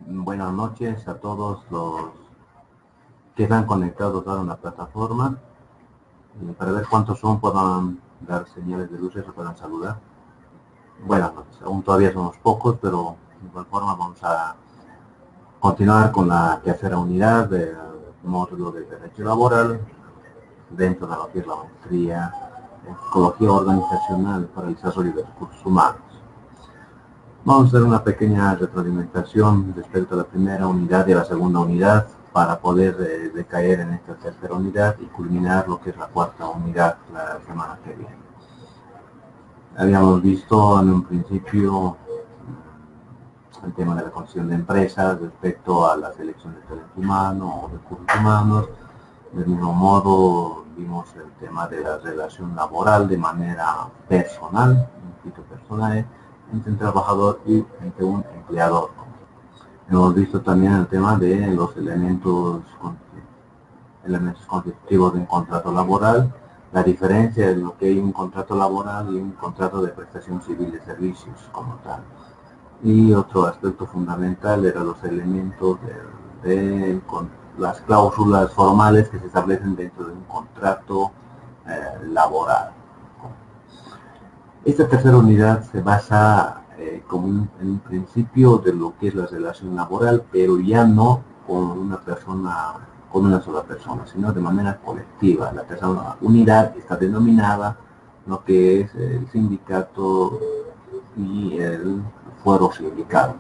Buenas noches a todos los que están conectados ahora en la plataforma. Para ver cuántos son, puedan dar señales de luces o puedan saludar. Buenas noches. Aún todavía somos pocos, pero de igual forma vamos a continuar con la tercera unidad del módulo de Derecho Laboral dentro de lo que es la maestría en Psicología Organizacional para el Desarrollo de Recursos Humanos. Vamos a hacer una pequeña retroalimentación respecto a la primera unidad y a la segunda unidad para poder decaer en esta tercera unidad y culminar lo que es la cuarta unidad la semana que viene. Habíamos visto en un principio el tema de la construcción de empresas respecto a la selección de talento humano o recursos humanos. Del mismo modo vimos el tema de la relación laboral de manera personal, entre un trabajador y entre un empleador. Hemos visto también el tema de los elementos constitutivos de un contrato laboral, la diferencia de lo que hay un contrato laboral y un contrato de prestación civil de servicios como tal. Y otro aspecto fundamental era los elementos de las cláusulas formales que se establecen dentro de un contrato laboral. Esta tercera unidad se basa como en un principio de lo que es la relación laboral, pero ya no con una persona, con una sola persona, sino de manera colectiva. La tercera unidad está denominada lo que es el sindicato y el fuero sindical.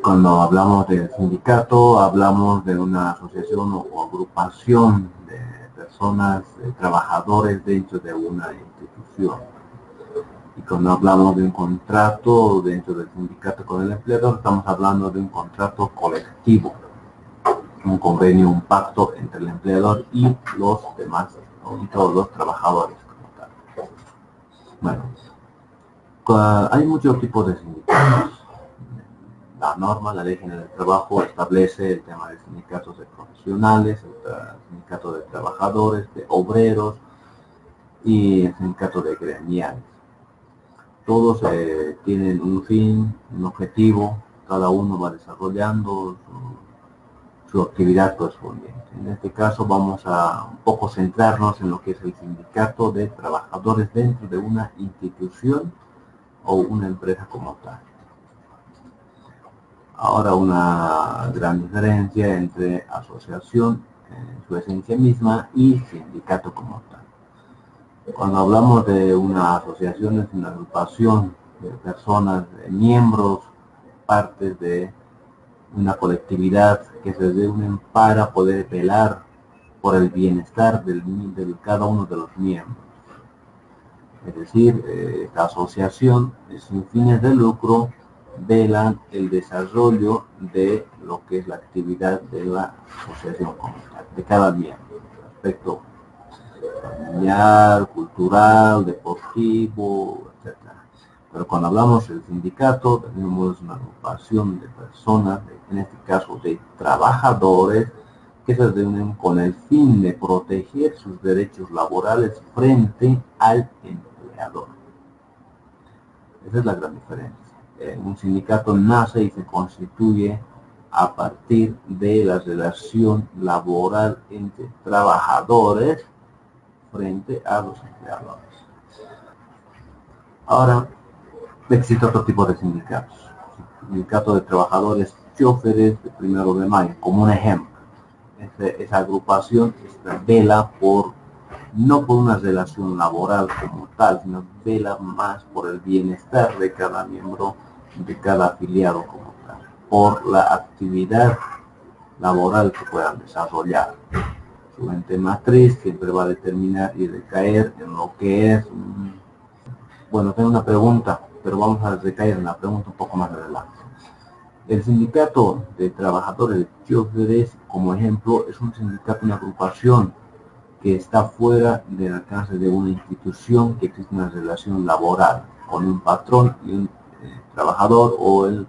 Cuando hablamos del sindicato, hablamos de una asociación o agrupación de personas, de trabajadores dentro de una institución. Y cuando hablamos de un contrato dentro del sindicato con el empleador, estamos hablando de un contrato colectivo, un convenio, un pacto entre el empleador y los demás, y todos los trabajadores. Bueno, hay muchos tipos de sindicatos. La norma, la Ley General del Trabajo, establece el tema de sindicatos de profesionales, el sindicato de trabajadores, de obreros y el sindicato de gremiales. Todos tienen un fin, un objetivo, cada uno va desarrollando su actividad correspondiente. En este caso vamos a un poco centrarnos en lo que es el sindicato de trabajadores dentro de una institución o una empresa como tal. Ahora, una gran diferencia entre asociación en su esencia misma y sindicato como tal. Cuando hablamos de una asociación, es una agrupación de personas, de miembros, partes de una colectividad que se reúnen para poder velar por el bienestar de cada uno de los miembros. Es decir, esta asociación, sin fines de lucro, velan el desarrollo de lo que es la actividad de la asociación comunitaria, de cada miembro, aspecto familiar, cultural, deportivo, etc. Pero cuando hablamos del sindicato, tenemos una agrupación de personas, en este caso de trabajadores, que se reúnen con el fin de proteger sus derechos laborales frente al empleador. Esa es la gran diferencia. Un sindicato nace y se constituye a partir de la relación laboral entre trabajadores frente a los empleadores. Ahora, existe otro tipo de sindicatos. Sindicato de trabajadores choferes de 1 de mayo, como un ejemplo. Esa agrupación vela no por una relación laboral como tal, sino vela más por el bienestar de cada miembro, de cada afiliado como tal, por la actividad laboral que puedan desarrollar. Su ente matriz siempre va a determinar y recaer en lo que es. Bueno, tengo una pregunta, pero vamos a recaer en la pregunta un poco más adelante. El sindicato de trabajadores de choferes, como ejemplo, es un sindicato, una agrupación que está fuera del alcance de una institución, que existe una relación laboral con un patrón y un trabajador, o el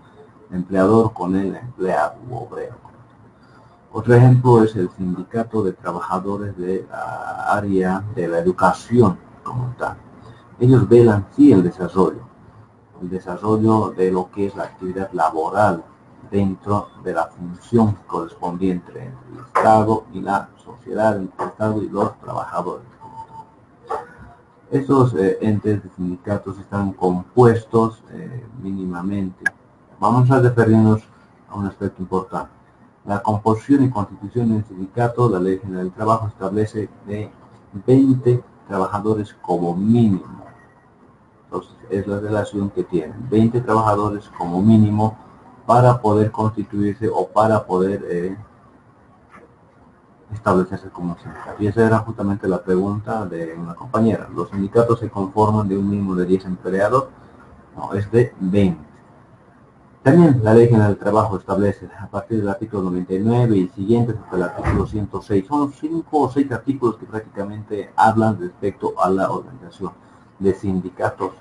empleador con el empleado u obrero. Otro ejemplo es el sindicato de trabajadores de la área de la educación como tal. Ellos velan sí el desarrollo, el desarrollo de lo que es la actividad laboral dentro de la función correspondiente entre el Estado y la sociedad, entre el Estado y los trabajadores. Estos entes de sindicatos están compuestos mínimamente. Vamos a referirnos a un aspecto importante. La composición y constitución del sindicato, la Ley General del Trabajo establece de 20 trabajadores como mínimo. Entonces, es la relación que tienen 20 trabajadores como mínimo para poder constituirse o para poder establecerse como sindicato. Y esa era justamente la pregunta de una compañera. ¿Los sindicatos se conforman de un mínimo de 10 empleados? No, es de 20. También la Ley General del Trabajo establece a partir del artículo 99 y siguientes hasta el artículo 106. Son 5 o 6 artículos que prácticamente hablan respecto a la organización de sindicatos,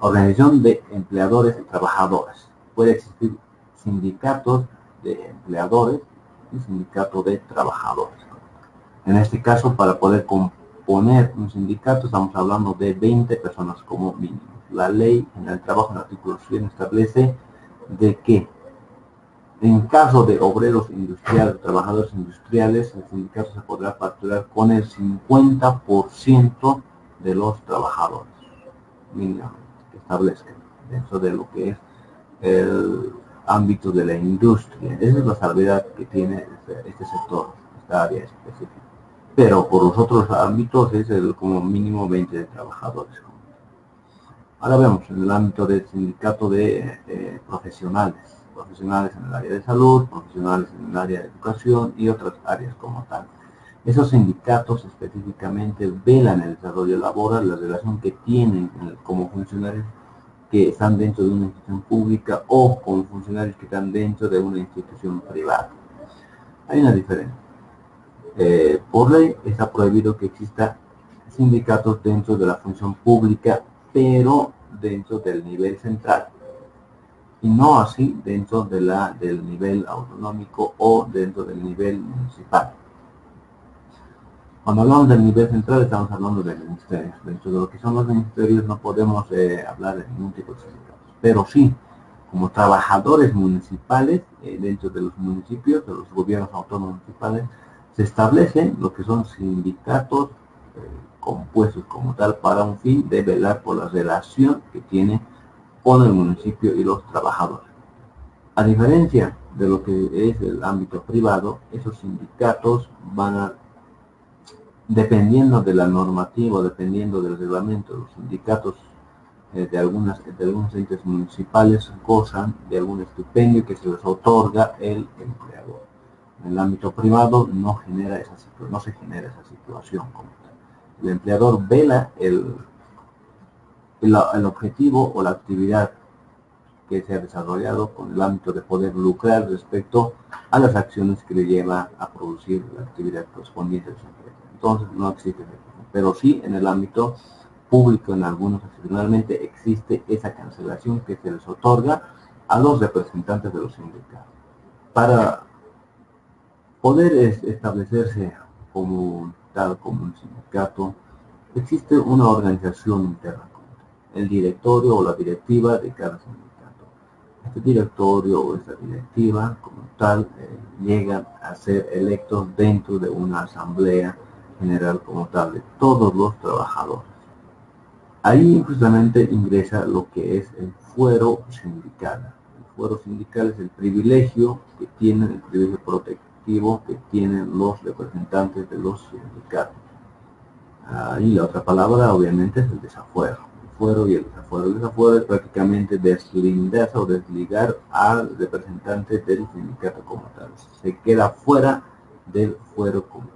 organización de empleadores y trabajadores. Puede existir sindicatos de empleadores y sindicato de trabajadores. En este caso, para poder componer un sindicato, estamos hablando de 20 personas como mínimo. La Ley General del Trabajo, en el artículo 100, establece de que en caso de obreros industriales, trabajadores industriales, el sindicato se podrá facturar con el 50% de los trabajadores mínimamente que establezcan dentro de lo que es el ámbito de la industria. Esa es la salvedad que tiene este sector, esta área específica. Pero por los otros ámbitos es como mínimo 20 de trabajadores. Ahora vemos en el ámbito del sindicato de profesionales en el área de salud, profesionales en el área de educación y otras áreas como tal. Esos sindicatos específicamente velan el desarrollo laboral, la relación que tienen como funcionarios que están dentro de una institución pública o como funcionarios que están dentro de una institución privada. Hay una diferencia. Por ley está prohibido que exista sindicatos dentro de la función pública, pero dentro del nivel central, y no así dentro de del nivel autonómico o dentro del nivel municipal. Cuando hablamos del nivel central estamos hablando de ministerios. Dentro de lo que son los ministerios no podemos hablar de ningún tipo de sindicatos, pero sí, como trabajadores municipales, dentro de los municipios, de los gobiernos autónomos municipales, se establecen lo que son sindicatos compuestos como tal para un fin de velar por la relación que tiene con el municipio y los trabajadores. A diferencia de lo que es el ámbito privado, esos sindicatos van a, dependiendo de la normativa, dependiendo del reglamento, los sindicatos de algunos entes municipales gozan de algún estipendio que se les otorga el empleador. En el ámbito privado no se genera esa situación como tal. El empleador vela el objetivo o la actividad que se ha desarrollado con el ámbito de poder lucrar respecto a las acciones que le lleva a producir la actividad correspondiente de su empresa. Entonces no existe eso. Pero sí en el ámbito público, en algunos excepcionalmente, existe esa cancelación que se les otorga a los representantes de los sindicatos. Para poder establecerse como tal, como un sindicato, existe una organización interna, el directorio o la directiva de cada sindicato. Este directorio o esta directiva como tal llegan a ser electos dentro de una asamblea general como tal de todos los trabajadores. Ahí justamente ingresa lo que es el fuero sindical. El fuero sindical es el privilegio que tienen, el privilegio protectivo que tienen los representantes de los sindicatos. Y la otra palabra obviamente es el desafuero. El fuero y el desafuero. El desafuero es prácticamente deslindarse o desligar al representante del sindicato como tal. Se queda fuera del fuero común.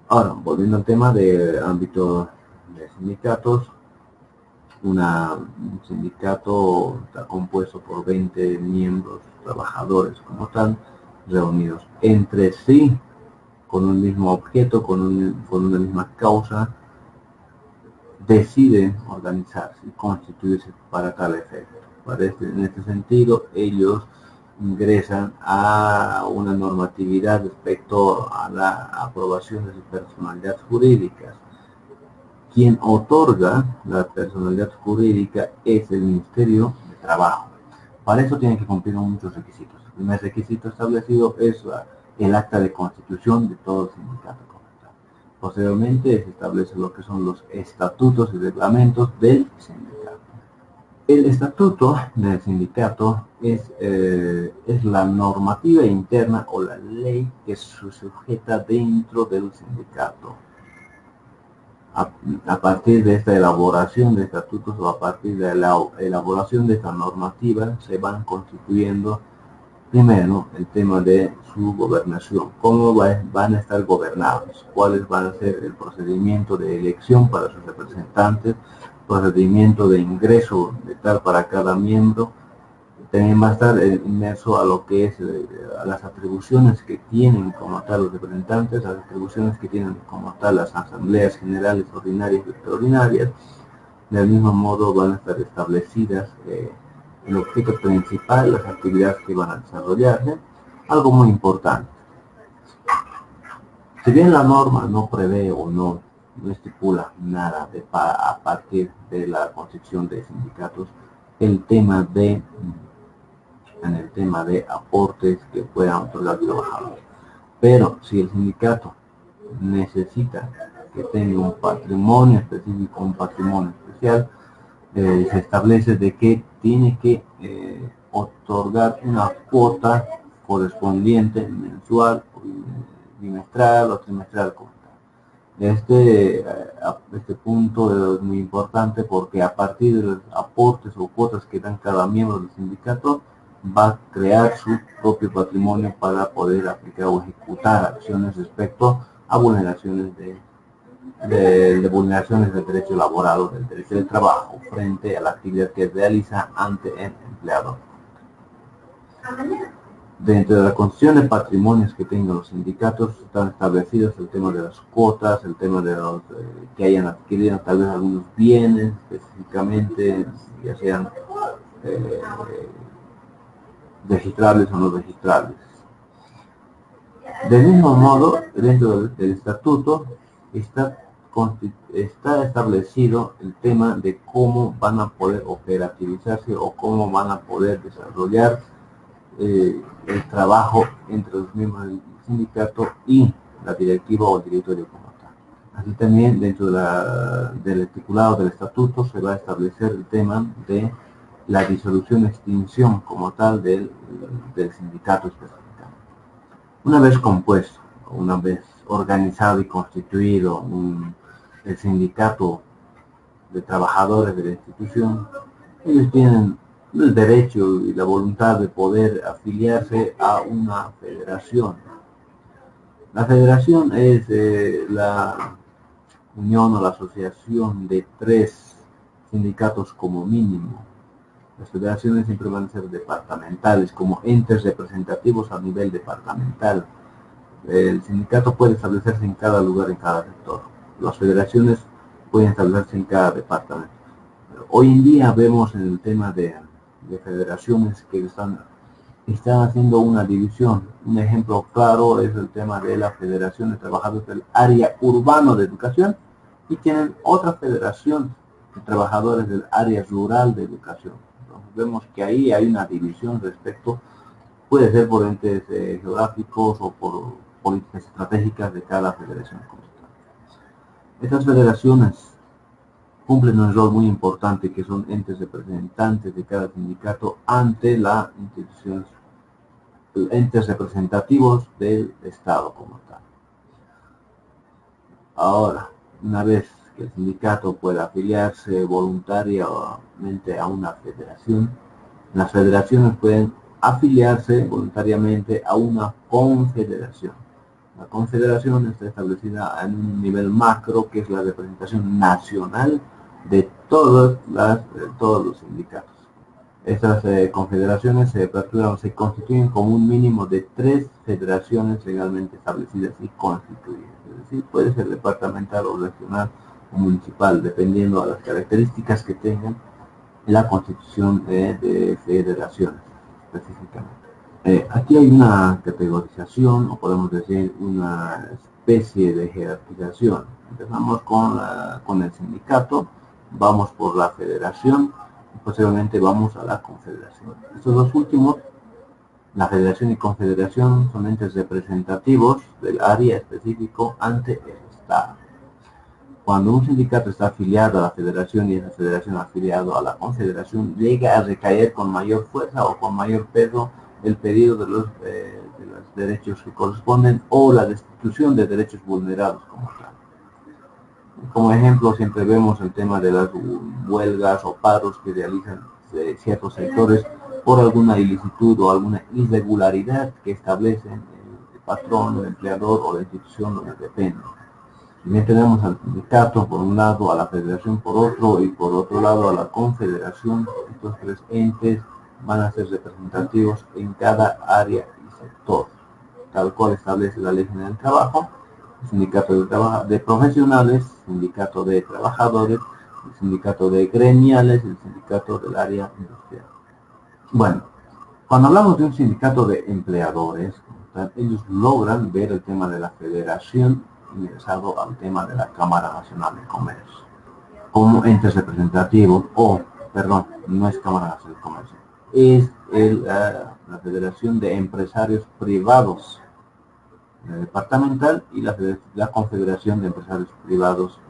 Ahora, volviendo al tema del ámbito de sindicatos, un sindicato está compuesto por 20 miembros, trabajadores como tal, reunidos entre sí, con un mismo objeto, con una misma causa, deciden organizarse y constituirse para tal efecto. En este sentido, ellos ingresan a una normatividad respecto a la aprobación de sus personalidades jurídicas. quien otorga la personalidad jurídica es el Ministerio de Trabajo. Para eso tienen que cumplir muchos requisitos. El primer requisito establecido es el acta de constitución de todo sindicato. Posteriormente se establece lo que son los estatutos y reglamentos del sindicato. El estatuto del sindicato es la normativa interna o la ley que se sujeta dentro del sindicato. A partir de esta elaboración de estatutos o a partir de la elaboración de esta normativa se van constituyendo primero el tema de su gobernación, cómo van a estar gobernados, cuáles van a ser el procedimiento de elección para sus representantes, procedimiento de ingreso de tal para cada miembro. También va a estar inmerso a lo que es a las atribuciones que tienen como tal los representantes, las atribuciones que tienen como tal las asambleas generales ordinarias y extraordinarias. Del mismo modo van a estar establecidas el objeto principal, las actividades que van a desarrollarse. Algo muy importante. Si bien la norma no prevé o no estipula nada a partir de la constitución de sindicatos, en el tema de aportes que puedan otorgar los trabajadores. Pero si el sindicato necesita que tenga un patrimonio específico, un patrimonio especial, se establece de que tiene que otorgar una cuota correspondiente mensual, bimestral o trimestral. Este punto es muy importante porque a partir de los aportes o cuotas que dan cada miembro del sindicato va a crear su propio patrimonio para poder aplicar o ejecutar acciones respecto a vulneraciones de vulneraciones del derecho laboral o del derecho del trabajo frente a la actividad que realiza ante el empleador. Dentro de la constitución de patrimonios que tengan los sindicatos están establecidos el tema de las cuotas, el tema de los que hayan adquirido tal vez algunos bienes específicamente, ya sean registrables o no registrables. Del mismo modo, dentro del estatuto está establecido el tema de cómo van a poder operativizarse o cómo van a poder desarrollar el trabajo entre los miembros del sindicato y la directiva o el directorio como tal. Así también dentro del articulado del estatuto se va a establecer el tema de la disolución y extinción como tal del sindicato específicamente. Una vez compuesto, una vez organizado y constituido el sindicato de trabajadores de la institución, ellos tienen el derecho y la voluntad de poder afiliarse a una federación. La federación es la unión o la asociación de 3 sindicatos como mínimo. Las federaciones siempre van a ser departamentales, como entes representativos a nivel departamental. El sindicato puede establecerse en cada lugar, en cada sector. Las federaciones pueden establecerse en cada departamento. Hoy en día vemos en el tema de federaciones que están haciendo una división. Un ejemplo claro es el tema de la Federación de Trabajadores del Área Urbano de Educación y tienen otra federación de trabajadores del área rural de educación. Entonces, vemos que ahí hay una división respecto, puede ser por entes geográficos o por políticas estratégicas de cada federación. Estas federaciones cumplen un rol muy importante que son entes representantes de cada sindicato ante la institución, entes representativos del Estado como tal. Ahora, una vez que el sindicato pueda afiliarse voluntariamente a una federación, las federaciones pueden afiliarse voluntariamente a una confederación. La confederación está establecida en un nivel macro, que es la representación nacional de todos los sindicatos. Estas confederaciones se constituyen como un mínimo de 3 federaciones legalmente establecidas y constituidas. Es decir, puede ser departamental o regional o municipal, dependiendo de las características que tengan la constitución de federaciones específicamente. Aquí hay una categorización, o podemos decir una especie de jerarquización. Empezamos con el sindicato, vamos por la federación, y posteriormente vamos a la confederación. Estos dos últimos, la federación y confederación, son entes representativos del área específico ante el Estado. Cuando un sindicato está afiliado a la federación y esa federación afiliado a la confederación, llega a recaer con mayor fuerza o con mayor peso el pedido de los derechos que corresponden o la destitución de derechos vulnerados como tal. Como ejemplo, siempre vemos el tema de las huelgas o paros que realizan ciertos sectores por alguna ilicitud o alguna irregularidad que establecen el patrón, el empleador o la institución donde depende. También tenemos al sindicato por un lado, a la federación por otro y por otro lado a la confederación. Estos tres entes van a ser representativos en cada área y sector, tal cual establece la Ley General del Trabajo, el sindicato de profesionales, sindicato de trabajadores, el sindicato de gremiales, el sindicato del área industrial. Bueno, cuando hablamos de un sindicato de empleadores, ellos logran ver el tema de la federación ingresado al tema de la Cámara Nacional de Comercio como entes representativos, no es Cámara Nacional de Comercio, es la Federación de Empresarios Privados departamental y la Confederación de Empresarios Privados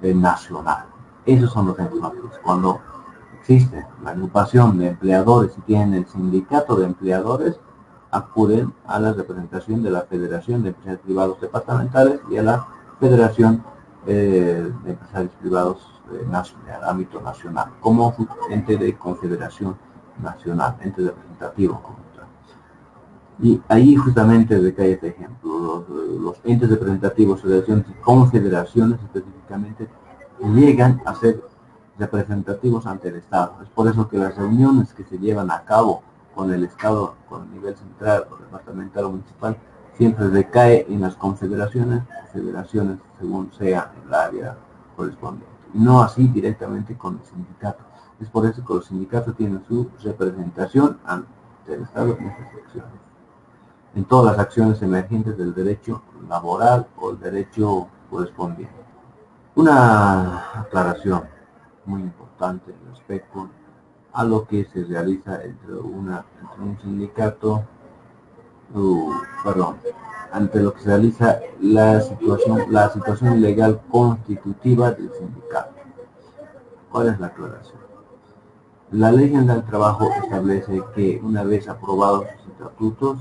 nacional. Esos son los entes máximos. Cuando existe la agrupación de empleadores y tienen el sindicato de empleadores, acuden a la representación de la Federación de Empresarios Privados Departamentales y a la Federación de Empresarios Privados de ámbito nacional, como ente de confederación nacional, ente representativo como tal. Y ahí justamente recae este ejemplo. Los entes representativos, federaciones y confederaciones específicamente, llegan a ser representativos ante el Estado. Es por eso que las reuniones que se llevan a cabo con el Estado, con el nivel central, o departamental o municipal, siempre recae en las confederaciones, federaciones, según sea el área correspondiente. Y no así directamente con el sindicato. Es por eso que los sindicatos tienen su representación ante el Estado en estas elecciones, en todas las acciones emergentes del derecho laboral o el derecho correspondiente. Una aclaración muy importante respecto a lo que se realiza entre un sindicato, ante lo que se realiza la situación legal constitutiva del sindicato. ¿Cuál es la aclaración? La Ley General del Trabajo establece que una vez aprobados sus estatutos,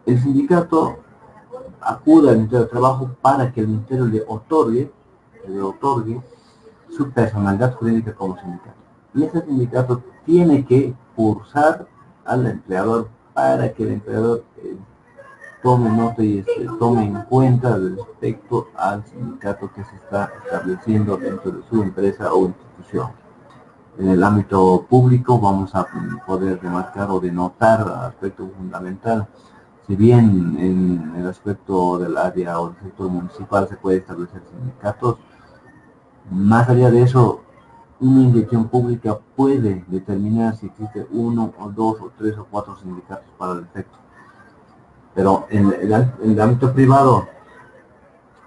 el sindicato acude al Ministerio de Trabajo para que el Ministerio le otorgue su personalidad jurídica como sindicato. Y ese sindicato tiene que cursar al empleador para que el empleador tome nota y tome en cuenta respecto al sindicato que se está estableciendo dentro de su empresa o institución. En el ámbito público vamos a poder remarcar o denotar aspecto fundamental. Si bien en el aspecto del área o del sector municipal se puede establecer sindicatos, más allá de eso, una institución pública puede determinar si existe uno o dos o tres o cuatro sindicatos para el efecto. Pero en el ámbito privado,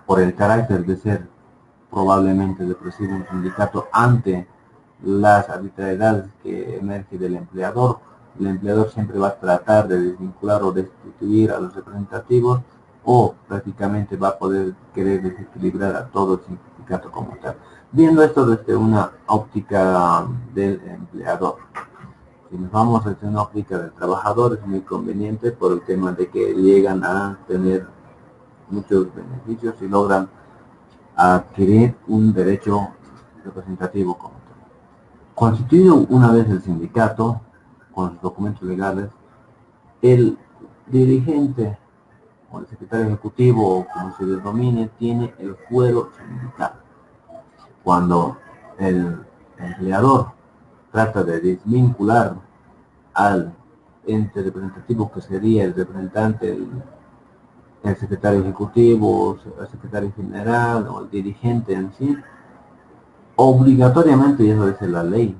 por el carácter de ser probablemente depresivo un sindicato ante las arbitrariedades que emergen del empleador, el empleador siempre va a tratar de desvincular o destituir a los representativos o prácticamente va a poder querer desequilibrar a todo el sindicato como tal. Viendo esto desde una óptica del empleador. Si nos vamos desde una óptica del trabajador, es muy conveniente por el tema de que llegan a tener muchos beneficios y logran adquirir un derecho representativo como tal. Constituido una vez el sindicato, con sus documentos legales, el dirigente o el secretario ejecutivo, o como se denomine, tiene el fuero sindical. Cuando el empleador trata de desvincular al ente representativo, que sería el representante, el secretario ejecutivo, el secretario general o el dirigente en sí, obligatoriamente, y eso dice la ley,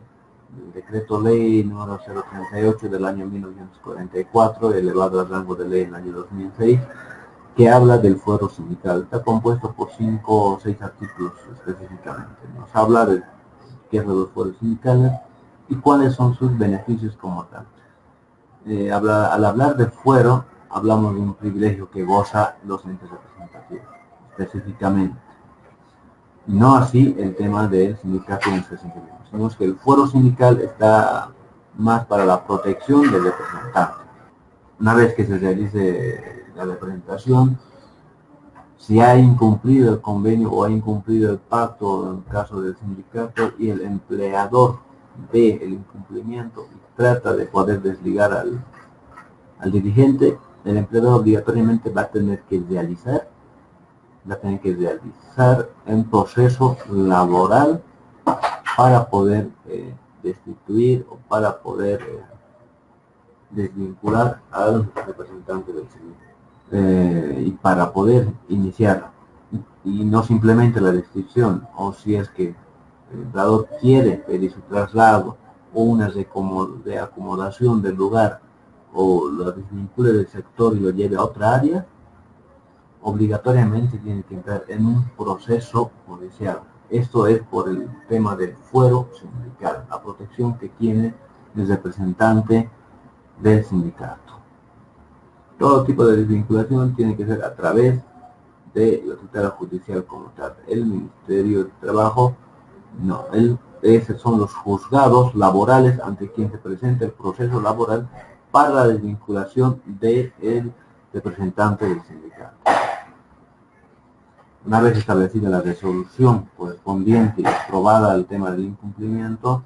el decreto ley número 038 del año 1944, elevado al rango de ley en el año 2006, que habla del fuero sindical. Está compuesto por 5 o 6 artículos específicamente. Nos habla de qué son los fueros sindicales y cuáles son sus beneficios como tal. Al hablar de fuero, hablamos de un privilegio que goza los entes representativos, específicamente. Y no así el tema del sindicato en específico, sino que el fuero sindical está más para la protección del representante. Una vez que se realice la representación, si ha incumplido el convenio o ha incumplido el pacto en el caso del sindicato y el empleador ve el incumplimiento y trata de poder desligar al dirigente, el empleador obligatoriamente va a tener que realizar un proceso laboral para poder destituir o para poder desvincular al representante del sindicato. Y para poder iniciar, y no simplemente la descripción, o si es que el empleador quiere pedir su traslado o una acomodación del lugar o lo desvincule del sector y lo lleve a otra área, obligatoriamente tiene que entrar en un proceso judicial. Esto es por el tema del fuero sindical, la protección que tiene el representante del sindicato. Todo tipo de desvinculación tiene que ser a través de la tutela judicial como tal. El Ministerio de Trabajo, no, esos son los juzgados laborales ante quien se presenta el proceso laboral para la desvinculación del representante del sindicato. Una vez establecida la resolución correspondiente y aprobada el tema del incumplimiento,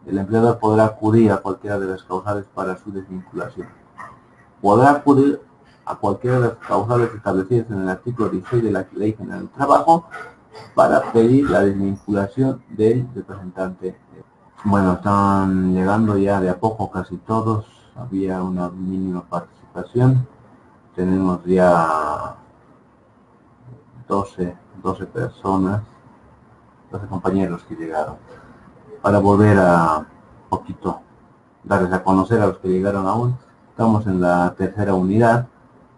el empleador podrá acudir a cualquiera de las causales para su desvinculación. Podrá acudir a cualquiera de las causales establecidas en el artículo 16 de la Ley General del Trabajo para pedir la desvinculación del representante. Bueno, están llegando ya de a poco casi todos, había una mínima participación, tenemos ya 12 personas, 12 compañeros que llegaron. Para volver a poquito darles a conocer a los que llegaron aún, estamos en la tercera unidad,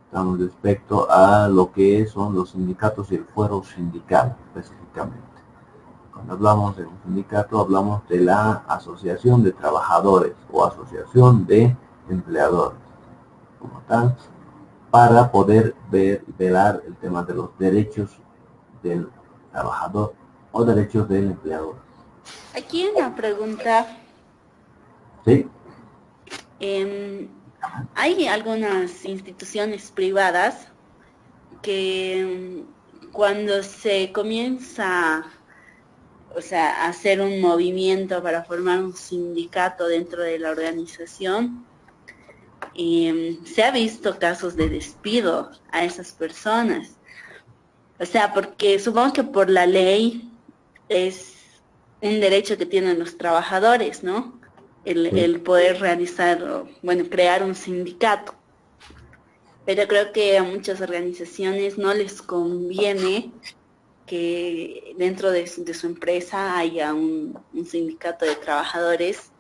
estamos respecto a lo que son los sindicatos y el fuero sindical específicamente. Cuando hablamos de un sindicato hablamos de la asociación de trabajadores o asociación de empleadores como tal, para poder velar el tema de los derechos del trabajador o derechos del empleador. Aquí hay una pregunta. ¿Sí? Hay algunas instituciones privadas que cuando se comienza, a hacer un movimiento para formar un sindicato dentro de la organización, se ha visto casos de despido a esas personas. Porque supongo que por la ley es un derecho que tienen los trabajadores, ¿no? El poder crear un sindicato. Pero creo que a muchas organizaciones no les conviene que dentro de su empresa haya un sindicato de trabajadores.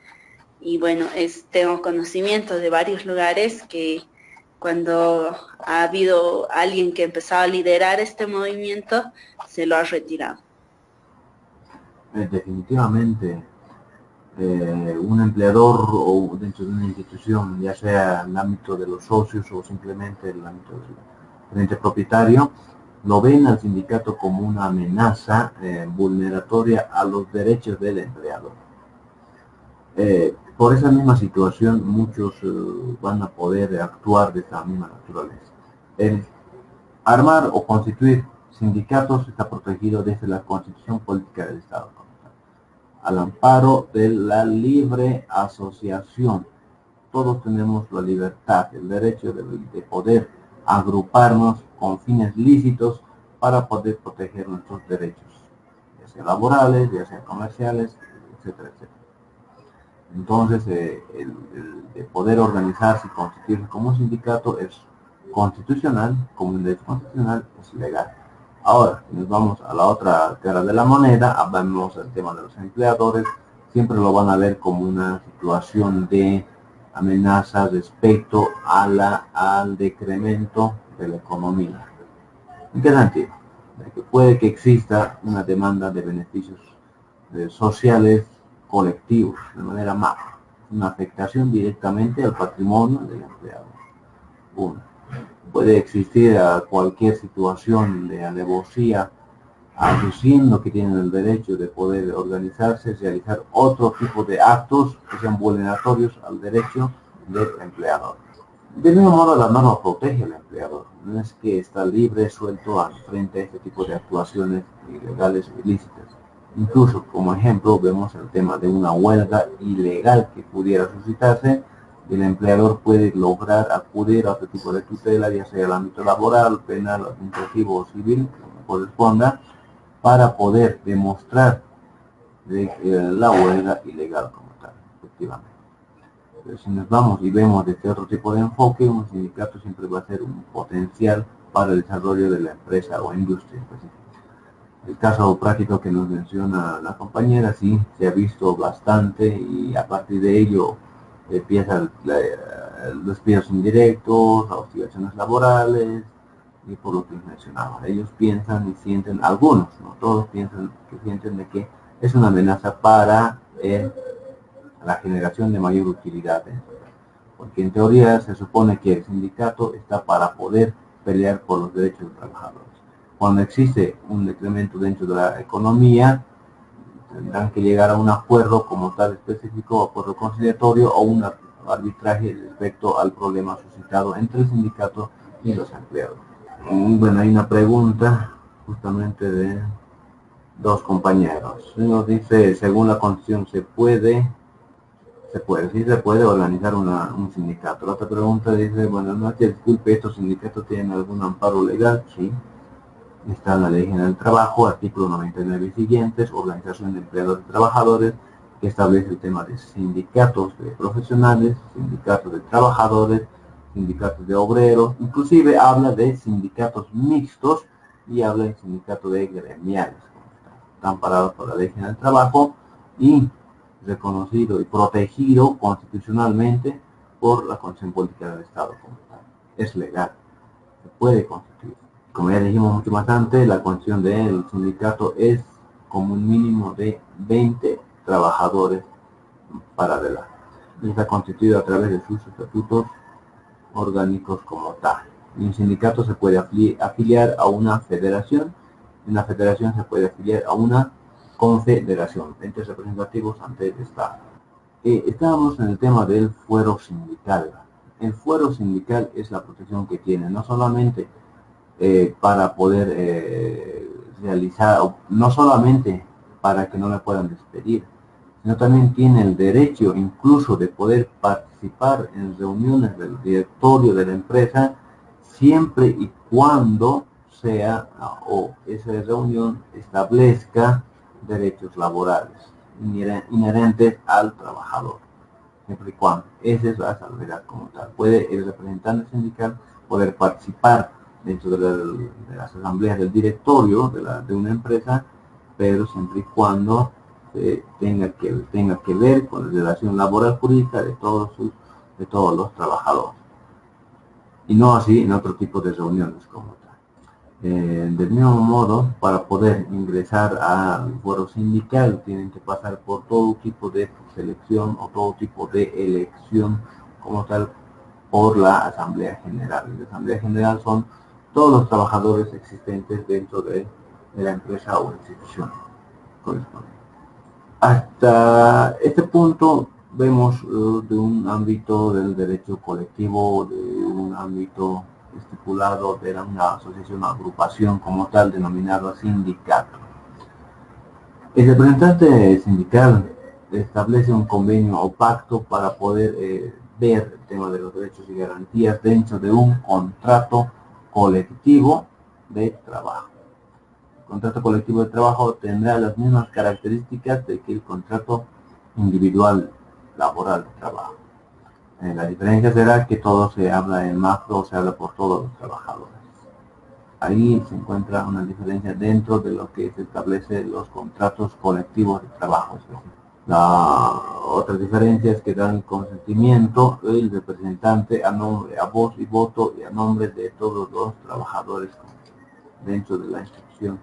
Y tengo conocimiento de varios lugares que cuando ha habido alguien que empezaba a liderar este movimiento, se lo ha retirado. Definitivamente, un empleador o dentro de una institución, ya sea en el ámbito de los socios o simplemente en el ámbito del ente propietario, lo ven al sindicato como una amenaza vulneratoria a los derechos del empleador. Por esa misma situación, muchos van a poder actuar de esa misma naturaleza. El armar o constituir sindicatos está protegido desde la Constitución Política del Estado, al amparo de la libre asociación. Todos tenemos la libertad, el derecho de poder agruparnos con fines lícitos para poder proteger nuestros derechos, ya sea laborales, ya sea comerciales, etcétera, etcétera. Entonces, el poder organizarse y constituirse como un sindicato es constitucional, como un derecho constitucional, es legal. Ahora, si nos vamos a la otra cara de la moneda, hablamos del tema de los empleadores, siempre lo van a ver como una situación de amenaza respecto al decremento de la economía. ¿En qué sentido? De que puede que exista una demanda de beneficios sociales colectivos, de manera macro, una afectación directamente al patrimonio del empleado. Uno, puede existir cualquier situación de alevosía, aduciendo que tienen el derecho de poder organizarse, realizar otro tipo de actos que sean vulneratorios al derecho del empleador. Del mismo modo, la norma protege al empleador. No es que está libre, suelto frente a este tipo de actuaciones ilegales o ilícitas. Incluso, como ejemplo, vemos el tema de una huelga ilegal que pudiera suscitarse. El empleador puede lograr acudir a otro tipo de tutela, ya sea el ámbito laboral, penal, administrativo o civil, como corresponda, para poder demostrar la huelga ilegal como tal, efectivamente. Pero si nos vamos y vemos de este otro tipo de enfoque, un sindicato siempre va a ser un potencial para el desarrollo de la empresa o industria específica. El caso práctico que nos menciona la compañera, sí, se ha visto bastante y a partir de ello empiezan los despidos indirectos, hostigaciones laborales y por lo que mencionaba. Ellos piensan y sienten, algunos, no todos piensan que sienten de que es una amenaza para la generación de mayor utilidad, porque en teoría se supone que el sindicato está para poder pelear por los derechos de los trabajadores. Cuando existe un decremento dentro de la economía, tendrán que llegar a un acuerdo como tal específico, acuerdo conciliatorio o un arbitraje respecto al problema suscitado entre el sindicato y los empleados. Bueno, hay una pregunta justamente de dos compañeros. Uno dice, según la Constitución, sí se puede organizar un sindicato. La otra pregunta dice, bueno, no te disculpe, ¿estos sindicatos tienen algún amparo legal? Sí. Está en la Ley General del Trabajo, artículo 99 y siguientes, Organización de Empleadores y Trabajadores, que establece el tema de sindicatos de profesionales, sindicatos de trabajadores, sindicatos de obreros, inclusive habla de sindicatos mixtos y habla de sindicatos de gremiales. Están parados por la Ley General del Trabajo y reconocido y protegido constitucionalmente por la Constitución Política del Estado como tal. Es legal, se puede constituir. Como ya dijimos mucho más antes, la constitución del sindicato es como un mínimo de 20 trabajadores para adelante. Y está constituido a través de sus estatutos orgánicos como tal. Y un sindicato se puede afiliar a una federación, y una federación se puede afiliar a una confederación, entes representativos ante el Estado. Estábamos en el tema del fuero sindical. El fuero sindical es la protección que tiene, no solamente para poder realizar, no solamente para que no me puedan despedir, sino también tiene el derecho incluso de poder participar en reuniones del directorio de la empresa siempre y cuando sea o esa reunión establezca derechos laborales inherentes al trabajador, siempre y cuando. Esa es la salvedad como tal. Puede el representante sindical poder participar dentro de las asambleas del directorio de una empresa, pero siempre y cuando tenga que ver con la relación laboral jurídica de todos los trabajadores, y no así en otro tipo de reuniones como tal. Del mismo modo, para poder ingresar al fuero sindical tienen que pasar por todo tipo de selección o todo tipo de elección como tal por la Asamblea General. La Asamblea General son todos los trabajadores existentes dentro de la empresa o institución correspondiente. Hasta este punto vemos de un ámbito del derecho colectivo, de un ámbito estipulado de una asociación o agrupación como tal denominada sindicato. El representante sindical establece un convenio o pacto para poder ver el tema de los derechos y garantías dentro de un contrato colectivo de trabajo. El contrato colectivo de trabajo tendrá las mismas características de que el contrato individual laboral de trabajo. La diferencia será que todo se habla en macro, se habla por todos los trabajadores. Ahí se encuentra una diferencia dentro de lo que se establece los contratos colectivos de trabajo. La otra diferencia es que dan consentimiento el representante a voz y voto y a nombre de todos los trabajadores. dentro de la institución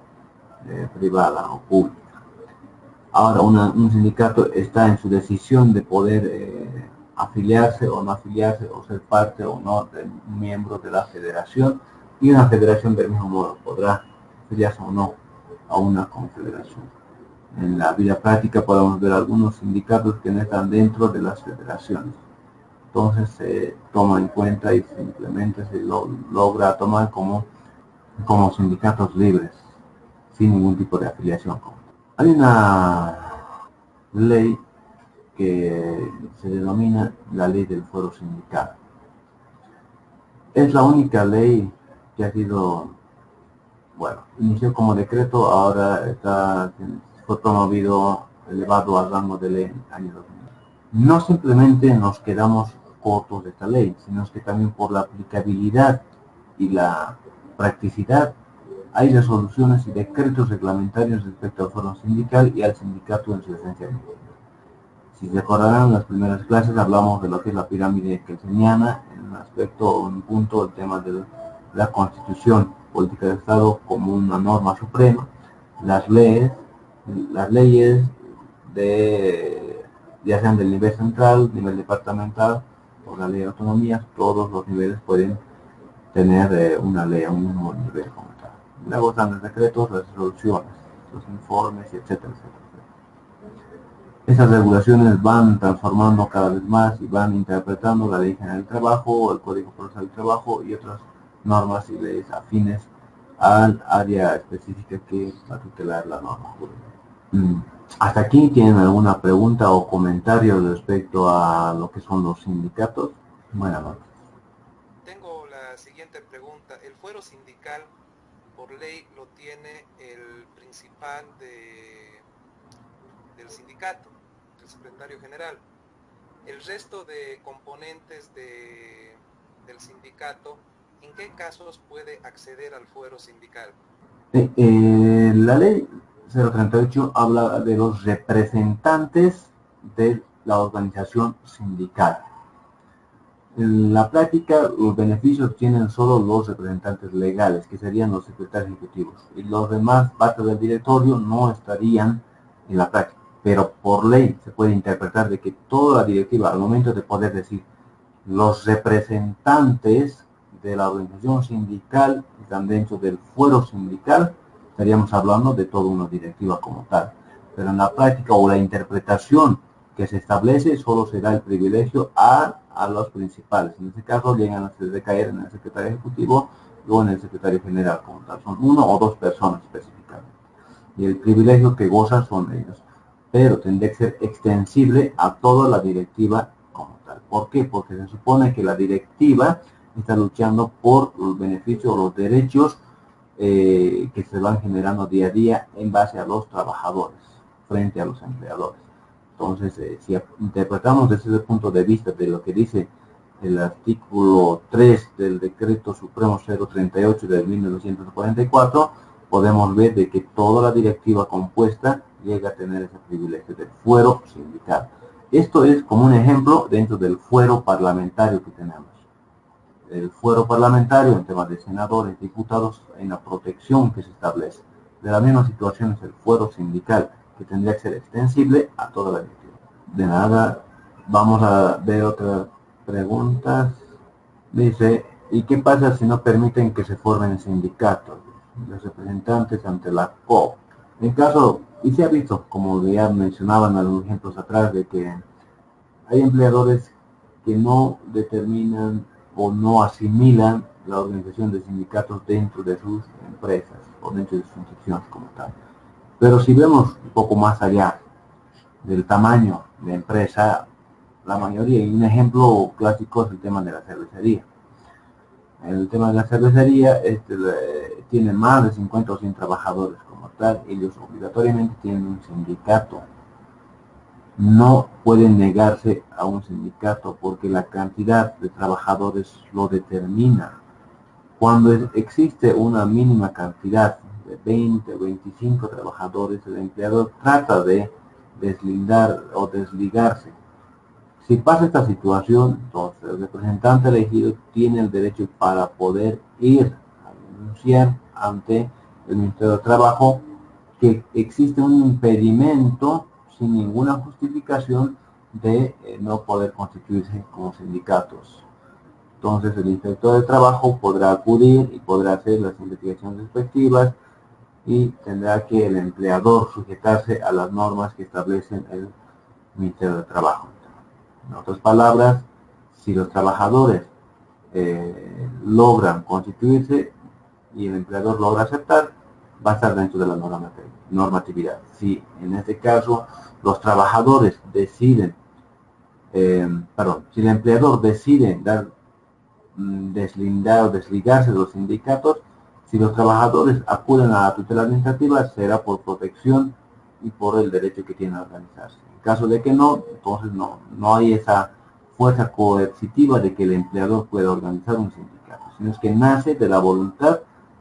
privada o pública. Ahora, un sindicato está en su decisión de poder afiliarse o no afiliarse, o ser parte o no de un miembro de la federación, y una federación del mismo modo podrá afiliarse o no a una confederación. En la vida práctica podemos ver algunos sindicatos que no están dentro de las federaciones. Entonces se toma en cuenta y simplemente se logra tomar como sindicatos libres, sin ningún tipo de afiliación. Hay una ley que se denomina la ley del fuero sindical. Es la única ley que ha sido, inició como decreto, ahora fue promovido, elevado al rango de ley en el año 2000. No simplemente nos quedamos cortos de esta ley, sino que también por la aplicabilidad y la practicidad hay resoluciones y decretos reglamentarios respecto al fuero sindical y al sindicato en su esencia. Si se recordarán, en las primeras clases hablamos de lo que es la pirámide kelseniana, en un aspecto, un punto, el tema de la constitución política del Estado como una norma suprema, las leyes ya sean del nivel central, nivel departamental o la ley de autonomías, todos los niveles pueden tener una ley a un mismo nivel como tal. Luego están los decretos, las resoluciones, los informes, etcétera, etcétera. Esas regulaciones van transformando cada vez más y van interpretando la Ley General del Trabajo, el Código Procesal del Trabajo y otras normas y leyes afines al área específica que va a tutelar la norma. ¿Hasta aquí tienen alguna pregunta o comentario respecto a lo que son los sindicatos? Buenas noches. Tengo la siguiente pregunta. El fuero sindical, por ley, lo tiene el principal del sindicato, el secretario general. El resto de componentes del sindicato, ¿en qué casos puede acceder al fuero sindical? La ley 038 habla de los representantes de la organización sindical. En la práctica, los beneficios tienen solo los representantes legales, que serían los secretarios ejecutivos, y los demás partes del directorio no estarían en la práctica. Pero por ley se puede interpretar de que toda la directiva, al momento de poder decir los representantes de la organización sindical están dentro del fuero sindical, estaríamos hablando de toda una directiva como tal. Pero en la práctica o la interpretación que se establece solo se da el privilegio a los principales. En este caso llegan a recaer en el secretario ejecutivo o en el secretario general como tal. Son una o dos personas específicamente. Y el privilegio que gozan son ellos. Pero tendría que ser extensible a toda la directiva como tal. ¿Por qué? Porque se supone que la directiva está luchando por los beneficios o los derechos que se van generando día a día en base a los trabajadores frente a los empleadores. Entonces, si interpretamos desde ese punto de vista de lo que dice el artículo 3 del Decreto Supremo 038 de 1944, podemos ver de que toda la directiva compuesta llega a tener ese privilegio del fuero sindical. Esto es como un ejemplo dentro del fuero parlamentario que tenemos. El fuero parlamentario en temas de senadores, diputados, en la protección que se establece. De la misma situación es el fuero sindical, que tendría que ser extensible a toda la directiva. De nada, vamos a ver otras preguntas. Dice, ¿y qué pasa si no permiten que se formen sindicatos? Los representantes ante la COP. En caso, y se ha visto, como ya mencionaban algunos ejemplos atrás, de que hay empleadores que no determinan o no asimilan la organización de sindicatos dentro de sus empresas o dentro de sus instituciones como tal. Pero si vemos un poco más allá del tamaño de empresa, la mayoría, y un ejemplo clásico es el tema de la cervecería. El tema de la cervecería tiene más de 50 o 100 trabajadores como tal, ellos obligatoriamente tienen un sindicato. No pueden negarse a un sindicato porque la cantidad de trabajadores lo determina. Cuando existe una mínima cantidad de 20 o 25 trabajadores, el empleador trata de deslindar o desligarse. Si pasa esta situación, entonces el representante elegido tiene el derecho para poder ir a un denunciar ante el Ministerio de Trabajo que existe un impedimento sin ninguna justificación de no poder constituirse como sindicatos. Entonces el inspector de trabajo podrá acudir y podrá hacer las investigaciones respectivas y tendrá que el empleador sujetarse a las normas que establecen el Ministerio de Trabajo. En otras palabras, si los trabajadores logran constituirse y el empleador logra aceptar, va a estar dentro de la normatividad. Si en este caso los trabajadores deciden, si el empleador decide deslindar o desligarse de los sindicatos, si los trabajadores acuden a la tutela administrativa, será por protección y por el derecho que tienen a organizarse. En caso de que no, entonces no hay esa fuerza coercitiva de que el empleador pueda organizar un sindicato, sino es que nace de la voluntad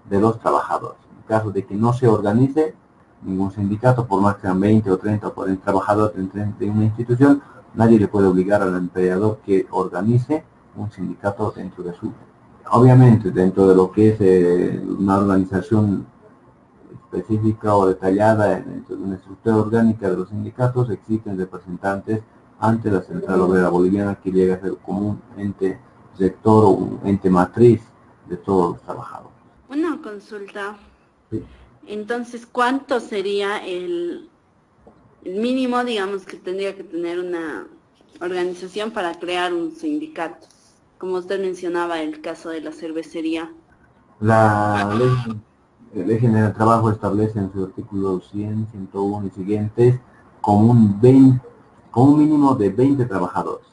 de los trabajadores. En caso de que no se organice ningún sindicato, por más que sean 20 o 30 o 40 trabajadores de una institución, nadie le puede obligar al empleador que organice un sindicato dentro de su... Obviamente, dentro de lo que es una organización específica o detallada dentro de una estructura orgánica de los sindicatos, existen representantes ante la Central Obrera Boliviana que llega a ser como un ente rector o un ente matriz de todos los trabajadores. Una consulta. Sí. Entonces, ¿cuánto sería el mínimo, digamos, que tendría que tener una organización para crear un sindicato? Como usted mencionaba el caso de la cervecería. La Ley General del Trabajo establece en su artículo 100, 101 y siguientes como un mínimo de 20 trabajadores.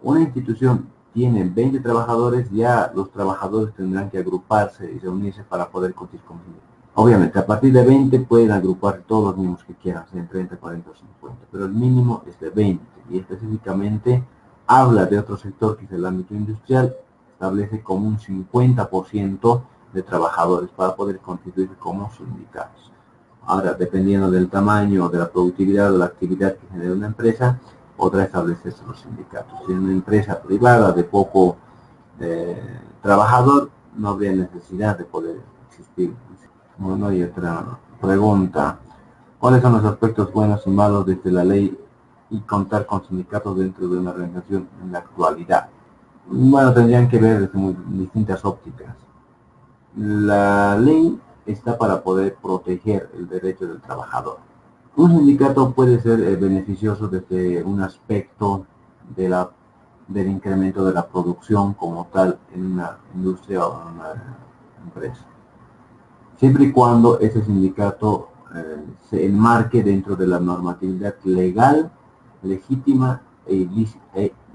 Una institución tiene 20 trabajadores, ya los trabajadores tendrán que agruparse y reunirse para poder constituir como sindicato. Obviamente, a partir de 20 pueden agrupar todos los mismos que quieran, sean 30, 40 o 50, pero el mínimo es de 20 y específicamente habla de otro sector que es el ámbito industrial, establece como un 50% de trabajadores para poder constituirse como sindicatos. Ahora, dependiendo del tamaño, de la productividad o de la actividad que genera una empresa, podrá establecerse los sindicatos. Si es una empresa privada de poco trabajador, no habría necesidad de poder existir. Bueno, y otra pregunta. ¿Cuáles son los aspectos buenos y malos desde la ley y contar con sindicatos dentro de una organización en la actualidad? Bueno, tendrían que ver desde distintas ópticas. La ley está para poder proteger el derecho del trabajador. Un sindicato puede ser beneficioso desde un aspecto del incremento de la producción como tal en una industria o en una empresa, siempre y cuando ese sindicato se enmarque dentro de la normatividad legal, legítima e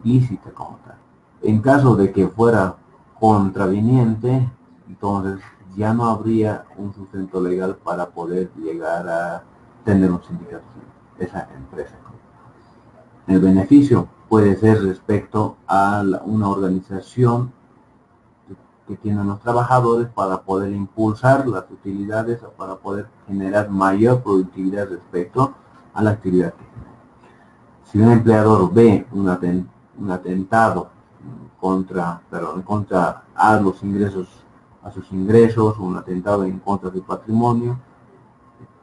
ilícita como tal. En caso de que fuera contraviniente, entonces ya no habría un sustento legal para poder llegar a tener un sindicato en esa empresa. El beneficio puede ser respecto a una organización que tienen los trabajadores para poder impulsar las utilidades o para poder generar mayor productividad respecto a la actividad que genera. Si un empleador ve un atentado contra a sus ingresos, un atentado en contra de su patrimonio,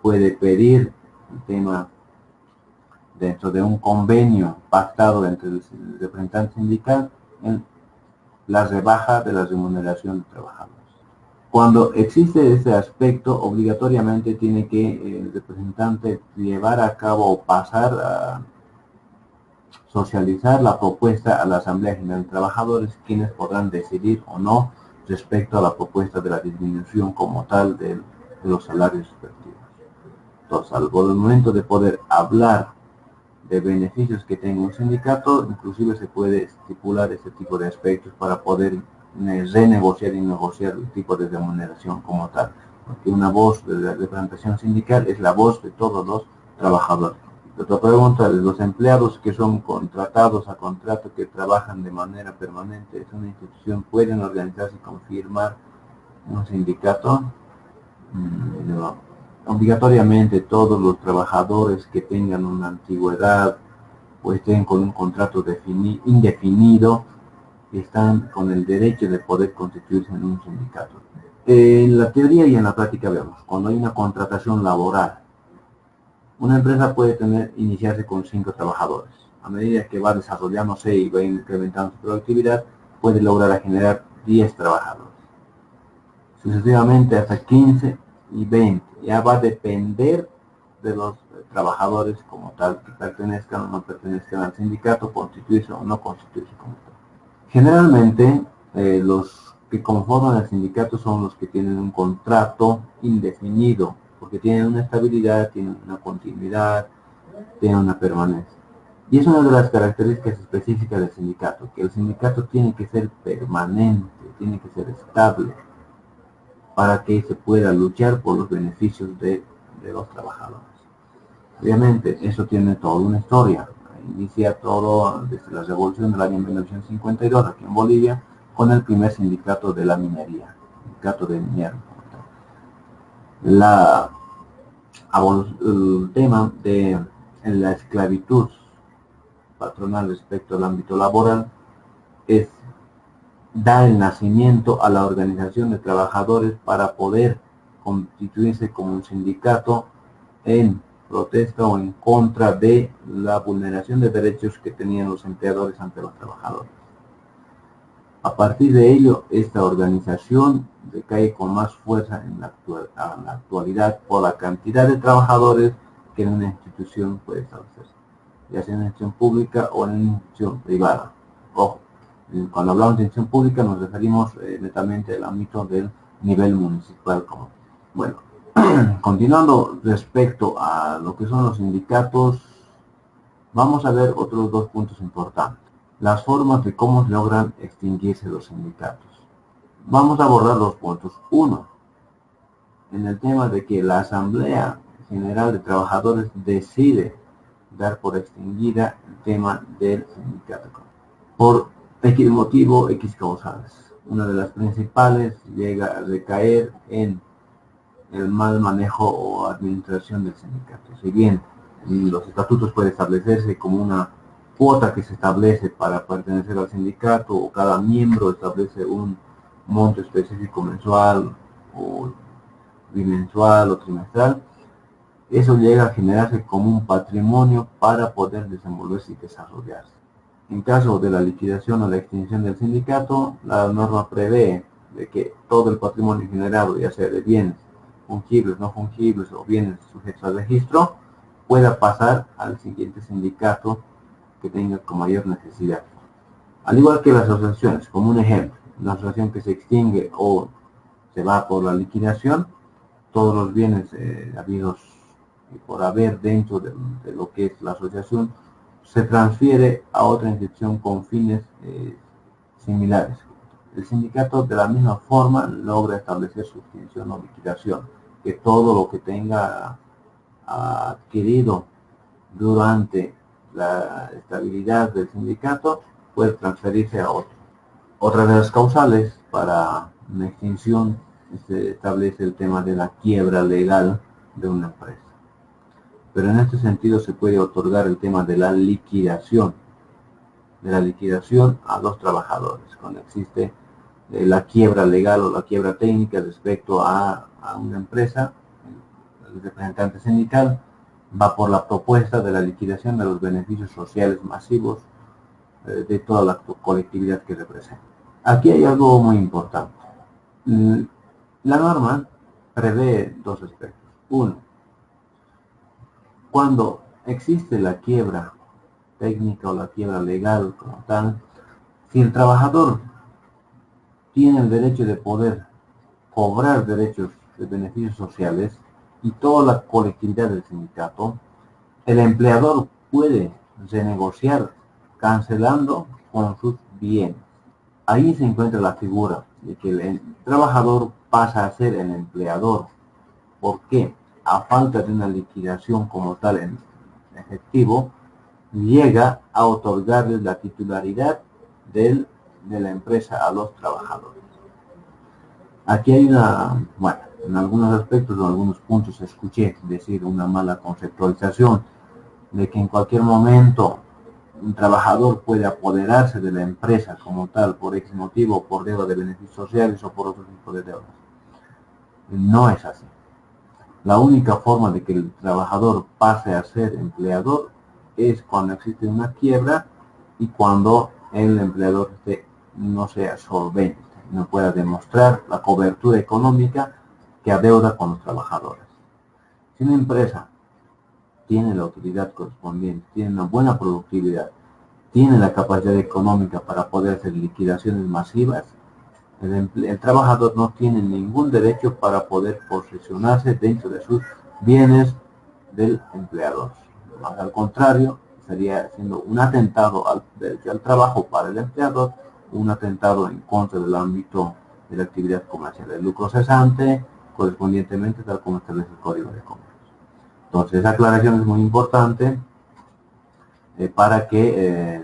puede pedir el tema dentro de un convenio pactado entre el representante sindical en la rebaja de la remuneración de trabajadores. Cuando existe ese aspecto, obligatoriamente tiene que el representante llevar a cabo o pasar a socializar la propuesta a la Asamblea General de Trabajadores, quienes podrán decidir o no respecto a la propuesta de la disminución como tal de los salarios respectivos. Entonces, al momento de poder hablar de beneficios que tenga un sindicato, inclusive se puede estipular este tipo de aspectos para poder renegociar y negociar el tipo de remuneración como tal, porque una voz de la representación sindical es la voz de todos los trabajadores. Otra pregunta, los empleados que son contratados a contrato, que trabajan de manera permanente en una institución, ¿pueden organizarse y confirmar un sindicato? No. Obligatoriamente todos los trabajadores que tengan una antigüedad o estén con un contrato indefinido están con el derecho de poder constituirse en un sindicato. En la teoría y en la práctica vemos, cuando hay una contratación laboral, una empresa puede iniciarse con 5 trabajadores. A medida que va desarrollándose y va incrementando su productividad, puede lograr generar 10 trabajadores. Sucesivamente hasta 15 y 20. Ya va a depender de los trabajadores como tal, que pertenezcan o no pertenezcan al sindicato, constituirse o no constituirse como tal. Generalmente, los que conforman el sindicato son los que tienen un contrato indefinido, porque tienen una estabilidad, tienen una continuidad, tienen una permanencia. Y es una de las características específicas del sindicato, que el sindicato tiene que ser permanente, tiene que ser estable, para que se pueda luchar por los beneficios de los trabajadores. Obviamente, eso tiene toda una historia. Inicia todo desde la revolución del año 1952 aquí en Bolivia, con el primer sindicato de la minería, sindicato de mineros. El tema de la esclavitud patronal respecto al ámbito laboral da el nacimiento a la organización de trabajadores para poder constituirse como un sindicato en protesta o en contra de la vulneración de derechos que tenían los empleadores ante los trabajadores. A partir de ello, esta organización decae con más fuerza en la actualidad por la cantidad de trabajadores que en una institución puede establecerse, ya sea en una institución pública o en una institución privada. Ojo, cuando hablamos de institución pública nos referimos netamente al ámbito del nivel municipal. Bueno, continuando respecto a lo que son los sindicatos, vamos a ver otros 2 puntos importantes. Las formas de cómo logran extinguirse los sindicatos. Vamos a abordar 2 puntos. 1, en el tema de que la Asamblea General de Trabajadores decide dar por extinguida el tema del sindicato. Por X motivo, X causales. Una de las principales llega a recaer en el mal manejo o administración del sindicato. Si bien los estatutos pueden establecerse como una cuota que se establece para pertenecer al sindicato, o cada miembro establece un monto específico mensual o bimensual o trimestral, eso llega a generarse como un patrimonio para poder desenvolverse y desarrollarse. En caso de la liquidación o la extinción del sindicato, la norma prevé de que todo el patrimonio generado, ya sea de bienes fungibles, no fungibles o bienes sujetos al registro, pueda pasar al siguiente sindicato que tenga con mayor necesidad. Al igual que las asociaciones, como un ejemplo, una asociación que se extingue o se va por la liquidación, todos los bienes habidos y por haber dentro de lo que es la asociación se transfiere a otra institución con fines similares. El sindicato de la misma forma logra establecer su extinción o liquidación, que todo lo que tenga adquirido durante la estabilidad del sindicato puede transferirse a otro. Otra de las causales para una extinción se establece el tema de la quiebra legal de una empresa. Pero en este sentido se puede otorgar el tema de la liquidación a los trabajadores, cuando existe la quiebra legal o la quiebra técnica respecto a una empresa. El representante sindical va por la propuesta de la liquidación de los beneficios sociales masivos de toda la colectividad que representa. Aquí hay algo muy importante. La norma prevé 2 aspectos. 1, cuando existe la quiebra técnica o la quiebra legal como tal, si el trabajador tiene el derecho de poder cobrar derechos de beneficios sociales y toda la colectividad del sindicato, el empleador puede renegociar cancelando con sus bienes. Ahí se encuentra la figura de que el trabajador pasa a ser el empleador. ¿Por qué? A falta de una liquidación como tal en efectivo, llega a otorgarles la titularidad de la empresa a los trabajadores. Aquí hay en algunos aspectos o en algunos puntos escuché decir una mala conceptualización de que en cualquier momento un trabajador puede apoderarse de la empresa como tal por X motivo, por deuda de beneficios sociales o por otro tipo de deudas. No es así. La única forma de que el trabajador pase a ser empleador es cuando existe una quiebra y cuando el empleador no sea solvente, no pueda demostrar la cobertura económica que adeuda con los trabajadores. Si una empresa tiene la utilidad correspondiente, tiene una buena productividad, tiene la capacidad económica para poder hacer liquidaciones masivas, el trabajador no tiene ningún derecho para poder posesionarse dentro de sus bienes del empleador. Más al contrario, estaría siendo un atentado al derecho al trabajo para el empleador, un atentado en contra del ámbito de la actividad comercial, el lucro cesante, correspondientemente tal como establece el Código de Comercio. Entonces, esa aclaración es muy importante para que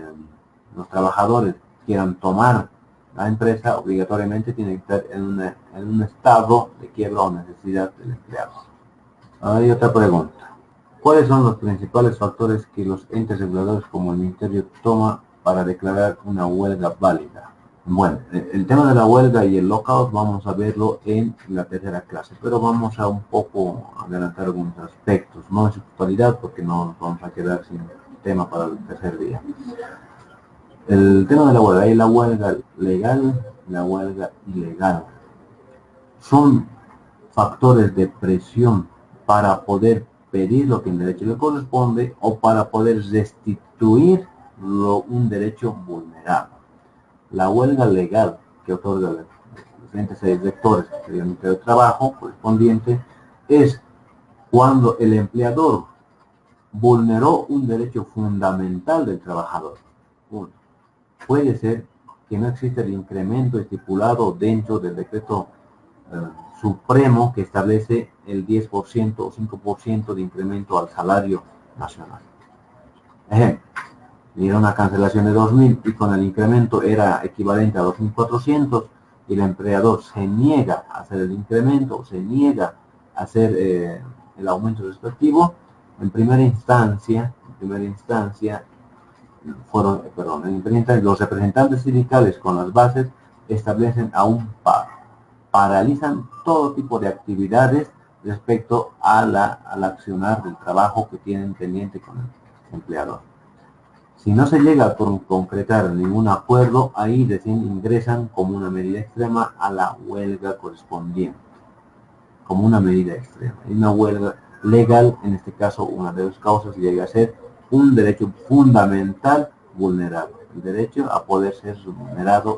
los trabajadores quieran tomar la empresa, obligatoriamente tiene que estar en un estado de quiebra o necesidad del empleado. Hay otra pregunta. ¿Cuáles son los principales factores que los entes reguladores como el Ministerio toma para declarar una huelga válida? Bueno, el tema de la huelga y el lockout vamos a verlo en la tercera clase, pero vamos a un poco adelantar algunos aspectos, no en su totalidad porque no nos vamos a quedar sin tema para el tercer día. El tema de la huelga, hay la huelga legal, la huelga ilegal. Son factores de presión para poder pedir lo que en derecho le corresponde o para poder restituir un derecho vulnerado. La huelga legal que otorga los diferentes sectores, que sería el Ministerio de Trabajo correspondiente, es cuando el empleador vulneró un derecho fundamental del trabajador. Uno, puede ser que no exista el incremento estipulado dentro del decreto supremo que establece el 10% o 5% de incremento al salario nacional. Ejemplo, era una cancelación de 2.000 y con el incremento era equivalente a 2.400 y el empleador se niega a hacer el incremento, se niega a hacer el aumento respectivo. En primera instancia, los representantes sindicales con las bases establecen a un paro, paralizan todo tipo de actividades respecto al accionar del trabajo que tienen pendiente con el empleador. Si no se llega a concretar ningún acuerdo, ahí recién ingresan como una medida extrema a la huelga correspondiente, como una medida extrema. Y una huelga legal, en este caso, una de las causas llega a ser un derecho fundamental vulnerado, el derecho a poder ser remunerado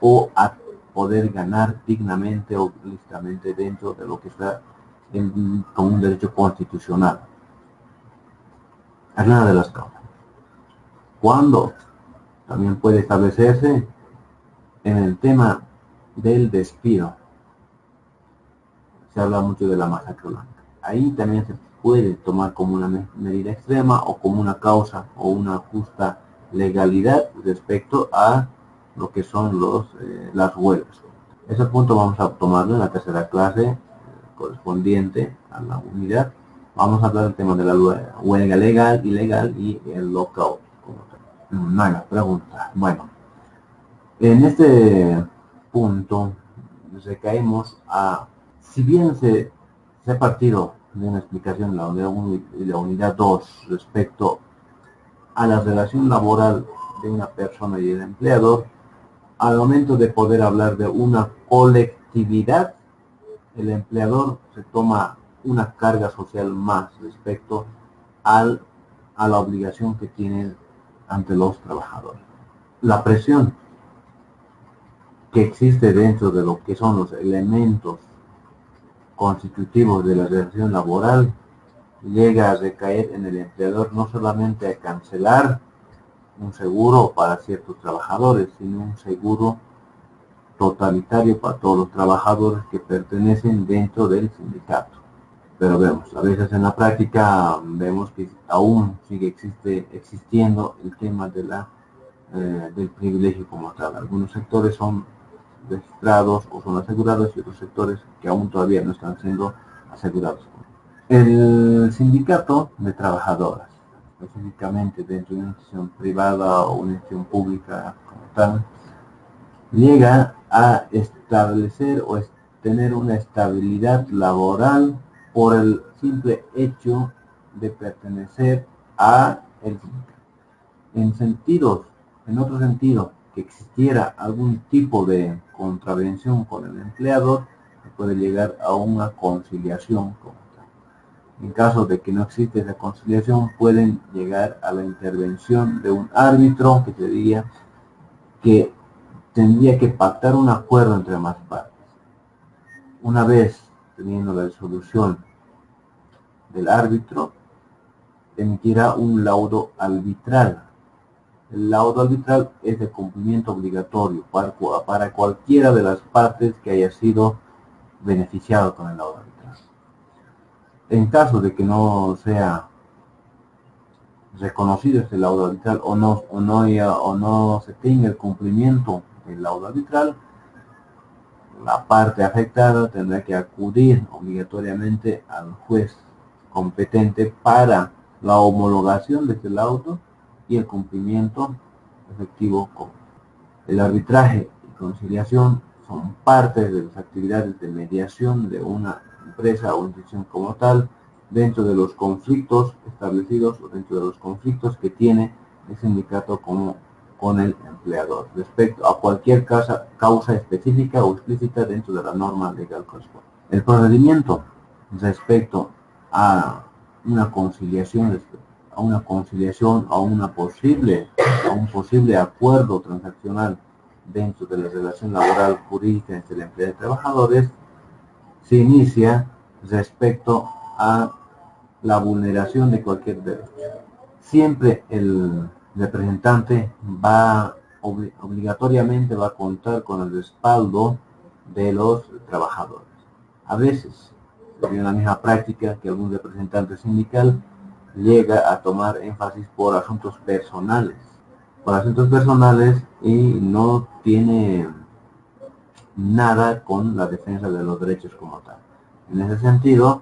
o a poder ganar dignamente o lícitamente dentro de lo que está como un derecho constitucional. Es una de las causas. Cuando también puede establecerse en el tema del despido, se habla mucho de la masacre blanca. Ahí también se puede tomar como una medida extrema o como una causa o una justa legalidad respecto a lo que son las huelgas. Ese punto vamos a tomarlo en la tercera clase correspondiente a la unidad. Vamos a hablar del tema de la huelga legal, ilegal y el lockout. No hay más preguntas. Bueno, en este punto recaemos a, si bien se ha partido de una explicación la unidad 1 y la unidad 2 respecto a la relación laboral de una persona y el empleador, al momento de poder hablar de una colectividad, el empleador se toma una carga social más respecto a la obligación que tiene ante los trabajadores. La presión que existe dentro de lo que son los elementos constitutivos de la relación laboral llega a recaer en el empleador no solamente a cancelar un seguro para ciertos trabajadores, sino un seguro totalitario para todos los trabajadores que pertenecen dentro del sindicato. Pero vemos, a veces en la práctica vemos que aún sigue existiendo el tema de del privilegio como tal. Algunos sectores son registrados o son asegurados y otros sectores que aún todavía no están siendo asegurados. El sindicato de trabajadoras, específicamente dentro de una institución privada o una institución pública como tal, llega a establecer tener una estabilidad laboral por el simple hecho de pertenecer a el sindicato. En otro sentido, que existiera algún tipo de contravención con el empleador, se puede llegar a una conciliación como tal. En caso de que no existe esa conciliación, pueden llegar a la intervención de un árbitro que diría que tendría que pactar un acuerdo entre ambas partes. Una vez teniendo la resolución del árbitro, emitirá un laudo arbitral. El laudo arbitral es de cumplimiento obligatorio para cualquiera de las partes que haya sido beneficiado con el laudo arbitral. En caso de que no sea reconocido este laudo arbitral o no se tenga el cumplimiento del laudo arbitral, la parte afectada tendrá que acudir obligatoriamente al juez competente para la homologación de este laudo y el cumplimiento efectivo con el arbitraje y conciliación. Son parte de las actividades de mediación de una empresa o institución como tal, dentro de los conflictos establecidos o dentro de los conflictos que tiene el sindicato con el empleador, respecto a cualquier causa específica o explícita dentro de la norma legal correspondiente. El procedimiento respecto a una conciliación, a un posible acuerdo transaccional dentro de la relación laboral jurídica entre la empresa y trabajadores, se inicia respecto a la vulneración de cualquier derecho. Siempre el representante obligatoriamente va a contar con el respaldo de los trabajadores. A veces, en la misma práctica que algún representante sindical llega a tomar énfasis por asuntos personales y no tiene nada con la defensa de los derechos como tal. En ese sentido,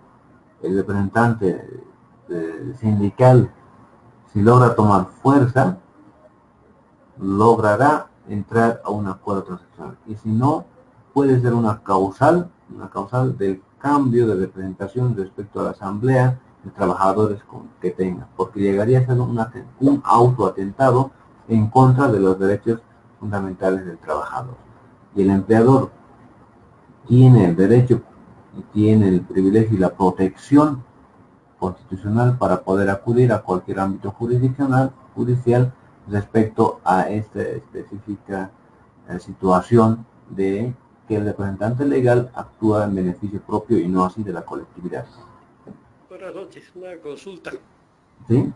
el representante sindical, si logra tomar fuerza, logrará entrar a un acuerdo transaccional. Y si no, puede ser una causal del cambio de representación respecto a la asamblea de trabajadores que tenga, porque llegaría a ser un autoatentado en contra de los derechos fundamentales del trabajador. Y el empleador tiene el derecho y tiene el privilegio y la protección constitucional para poder acudir a cualquier ámbito judicial respecto a esta específica situación de que el representante legal actúa en beneficio propio y no así de la colectividad. Buenas noches, una consulta. ¿Sí?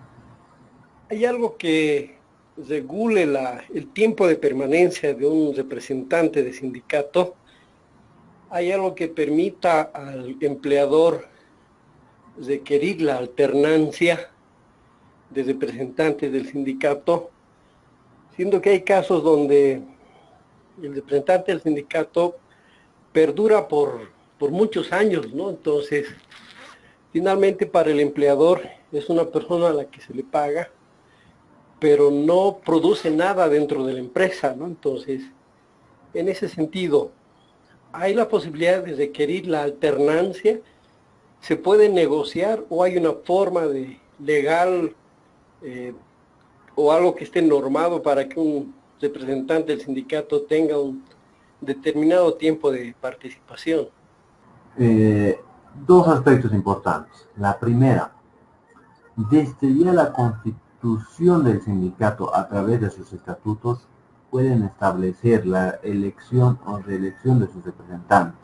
¿Hay algo que regule el tiempo de permanencia de un representante de sindicato? ¿Hay algo que permita al empleador requerir la alternancia de representantes del sindicato, siendo que hay casos donde el representante del sindicato perdura por muchos años, ¿no? Entonces, finalmente para el empleador es una persona a la que se le paga, pero no produce nada dentro de la empresa, ¿no? Entonces, en ese sentido, ¿hay la posibilidad de requerir la alternancia? ¿Se puede negociar o hay una forma de legal o algo que esté normado para que un representante del sindicato tenga un determinado tiempo de participación? Dos aspectos importantes. La primera, desde ya la constitución del sindicato a través de sus estatutos pueden establecer la elección o reelección de sus representantes.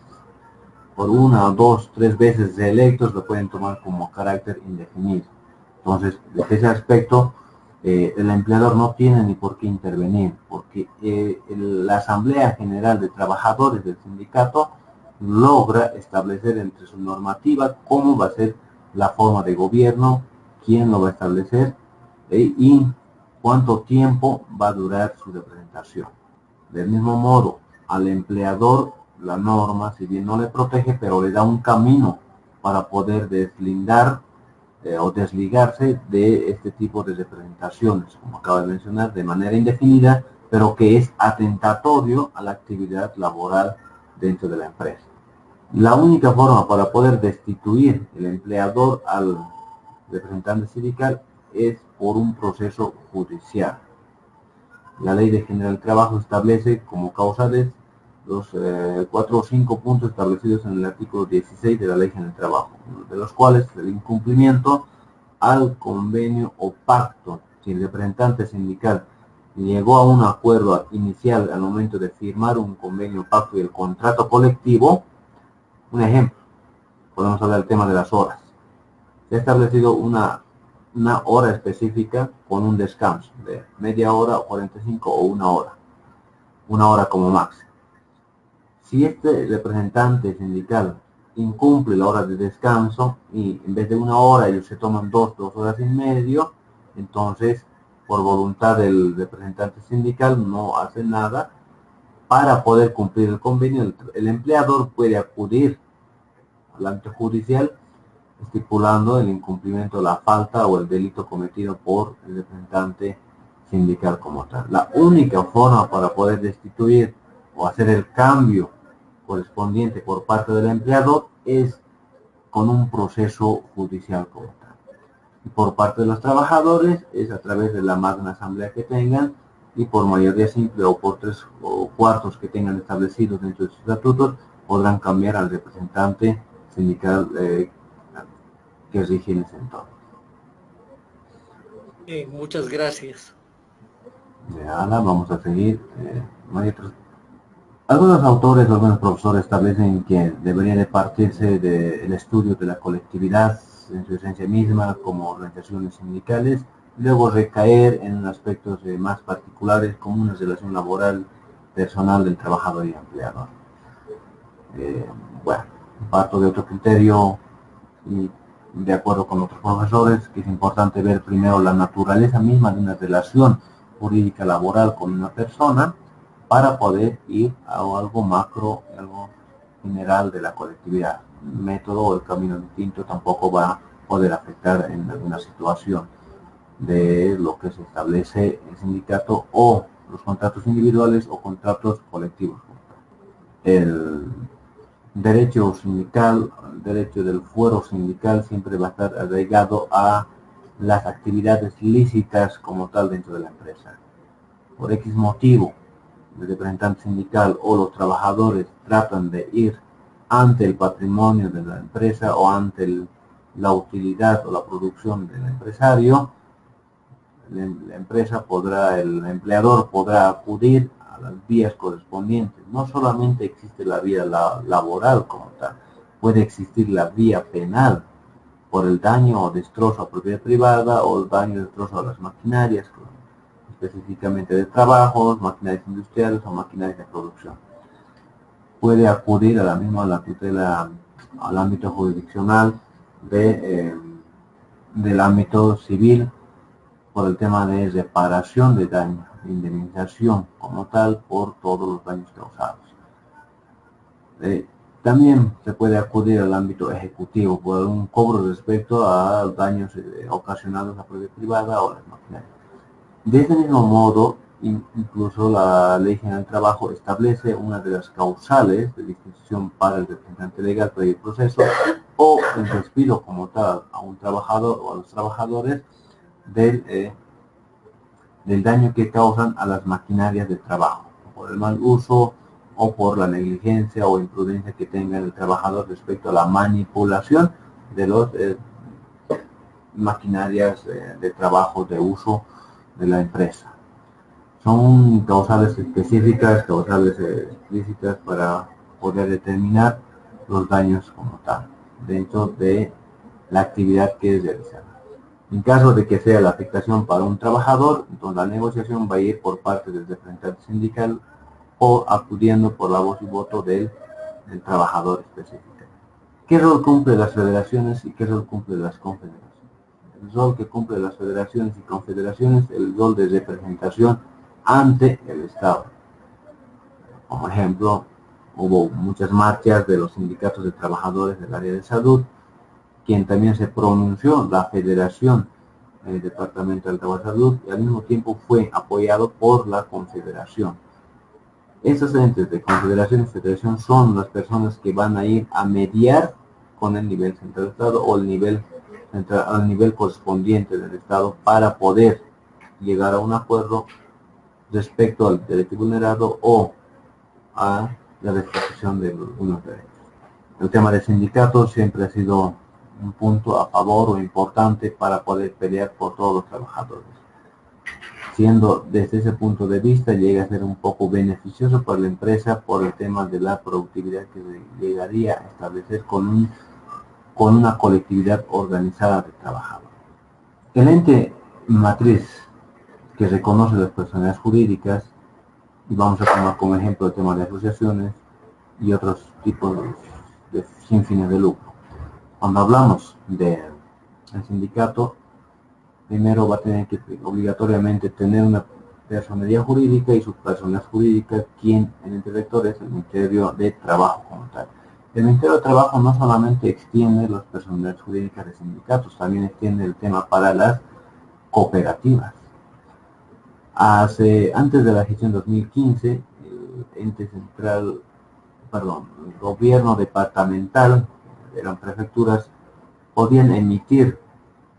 Por una o dos, tres veces reelectos lo pueden tomar como carácter indefinido. Entonces, desde ese aspecto, el empleador no tiene ni por qué intervenir, porque la Asamblea General de Trabajadores del sindicato logra establecer entre su normativa cómo va a ser la forma de gobierno, quién lo va a establecer y cuánto tiempo va a durar su representación. Del mismo modo, al empleador la norma, si bien no le protege, pero le da un camino para poder deslindar o desligarse de este tipo de representaciones, como acabo de mencionar, de manera indefinida, pero que es atentatorio a la actividad laboral dentro de la empresa. La única forma para poder destituir el empleador al representante sindical es por un proceso judicial. La Ley de General del Trabajo establece como causales los 4 o 5 puntos establecidos en el artículo 16 de la Ley General del Trabajo, de los cuales el incumplimiento al convenio o pacto. Si el representante sindical llegó a un acuerdo inicial al momento de firmar un convenio, pacto y el contrato colectivo, un ejemplo, podemos hablar del tema de las horas. Se ha establecido una hora específica con un descanso de media hora, 45 o una hora como máximo. Si este representante sindical incumple la hora de descanso y en vez de una hora ellos se toman 2 horas y medio, entonces por voluntad del representante sindical no hace nada para poder cumplir el convenio. El empleador puede acudir al ámbito judicial estipulando el incumplimiento, la falta o el delito cometido por el representante sindical como tal. La única forma para poder destituir o hacer el cambio correspondiente por parte del empleador es con un proceso judicial como tal. Y por parte de los trabajadores es a través de la magna asamblea que tengan y por mayoría simple o por 3 cuartos que tengan establecidos dentro de sus estatutos podrán cambiar al representante sindical que rige en ese entorno. Muchas gracias. Ahora vamos a seguir. Algunos autores, algunos profesores establecen que debería de partirse del estudio de la colectividad en su esencia misma como organizaciones sindicales, luego recaer en aspectos más particulares como una relación laboral personal del trabajador y empleador. Bueno, parto de otro criterio y de acuerdo con otros profesores que es importante ver primero la naturaleza misma de una relación jurídica laboral con una persona para poder ir a algo macro, algo general de la colectividad. El método o el camino distinto tampoco va a poder afectar en alguna situación de lo que se establece el sindicato o los contratos individuales o contratos colectivos. El derecho sindical, el derecho del fuero sindical siempre va a estar arraigado a las actividades lícitas como tal dentro de la empresa. Por X motivo, el representante sindical o los trabajadores tratan de ir ante el patrimonio de la empresa o ante la utilidad o la producción del empresario, la empresa podrá, el empleador podrá acudir a las vías correspondientes. No solamente existe la vía laboral como tal, puede existir la vía penal por el daño o destrozo a propiedad privada o el daño o destrozo a las maquinarias, específicamente de trabajos, maquinarias industriales o maquinarias de producción. Puede acudir a la misma la tutela al ámbito jurisdiccional del ámbito civil por el tema de reparación de daño, de indemnización como tal por todos los daños causados. También se puede acudir al ámbito ejecutivo por un cobro respecto a daños ocasionados a propiedad privada o las maquinarias. De ese mismo modo, incluso la Ley General del Trabajo establece una de las causales de distinción para el representante legal para el proceso o el despido como tal a un trabajador o a los trabajadores del daño que causan a las maquinarias de trabajo, por el mal uso o por la negligencia o imprudencia que tenga el trabajador respecto a la manipulación de los maquinarias de trabajo de uso de la empresa. Son causales específicas, causales explícitas para poder determinar los daños como tal dentro de la actividad que es realizada. En caso de que sea la afectación para un trabajador, entonces la negociación va a ir por parte del representante sindical o acudiendo por la voz y voto del trabajador específico. ¿Qué rol cumple las federaciones y qué rol cumple las confederaciones? El rol que cumple las federaciones y confederaciones es el rol de representación ante el Estado. Como ejemplo, hubo muchas marchas de los sindicatos de trabajadores del área de salud, quien también se pronunció, la Federación Departamental de Trabajo y Salud, y al mismo tiempo fue apoyado por la Confederación. Estos entes de confederación y federación son las personas que van a ir a mediar con el nivel central del Estado o el nivel central, al nivel correspondiente del Estado para poder llegar a un acuerdo respecto al derecho vulnerado o a la restitución de unos derechos. El tema de sindicatos siempre ha sido un punto a favor o importante para poder pelear por todos los trabajadores. Siendo desde ese punto de vista llega a ser un poco beneficioso para la empresa por el tema de la productividad que se llegaría a establecer con una colectividad organizada de trabajadores. El ente matriz que reconoce las personas jurídicas, y vamos a tomar como ejemplo el tema de asociaciones y otros tipos de sin fines de lucro. Cuando hablamos del sindicato, primero va a tener que obligatoriamente tener una personería jurídica y su personalidad jurídica, quien el ente rector es el Ministerio de Trabajo como tal. El Ministerio de Trabajo no solamente extiende las personalidades jurídicas de sindicatos, también extiende el tema para las cooperativas. Antes de la gestión 2015, el ente central, el gobierno departamental, eran prefecturas, podían emitir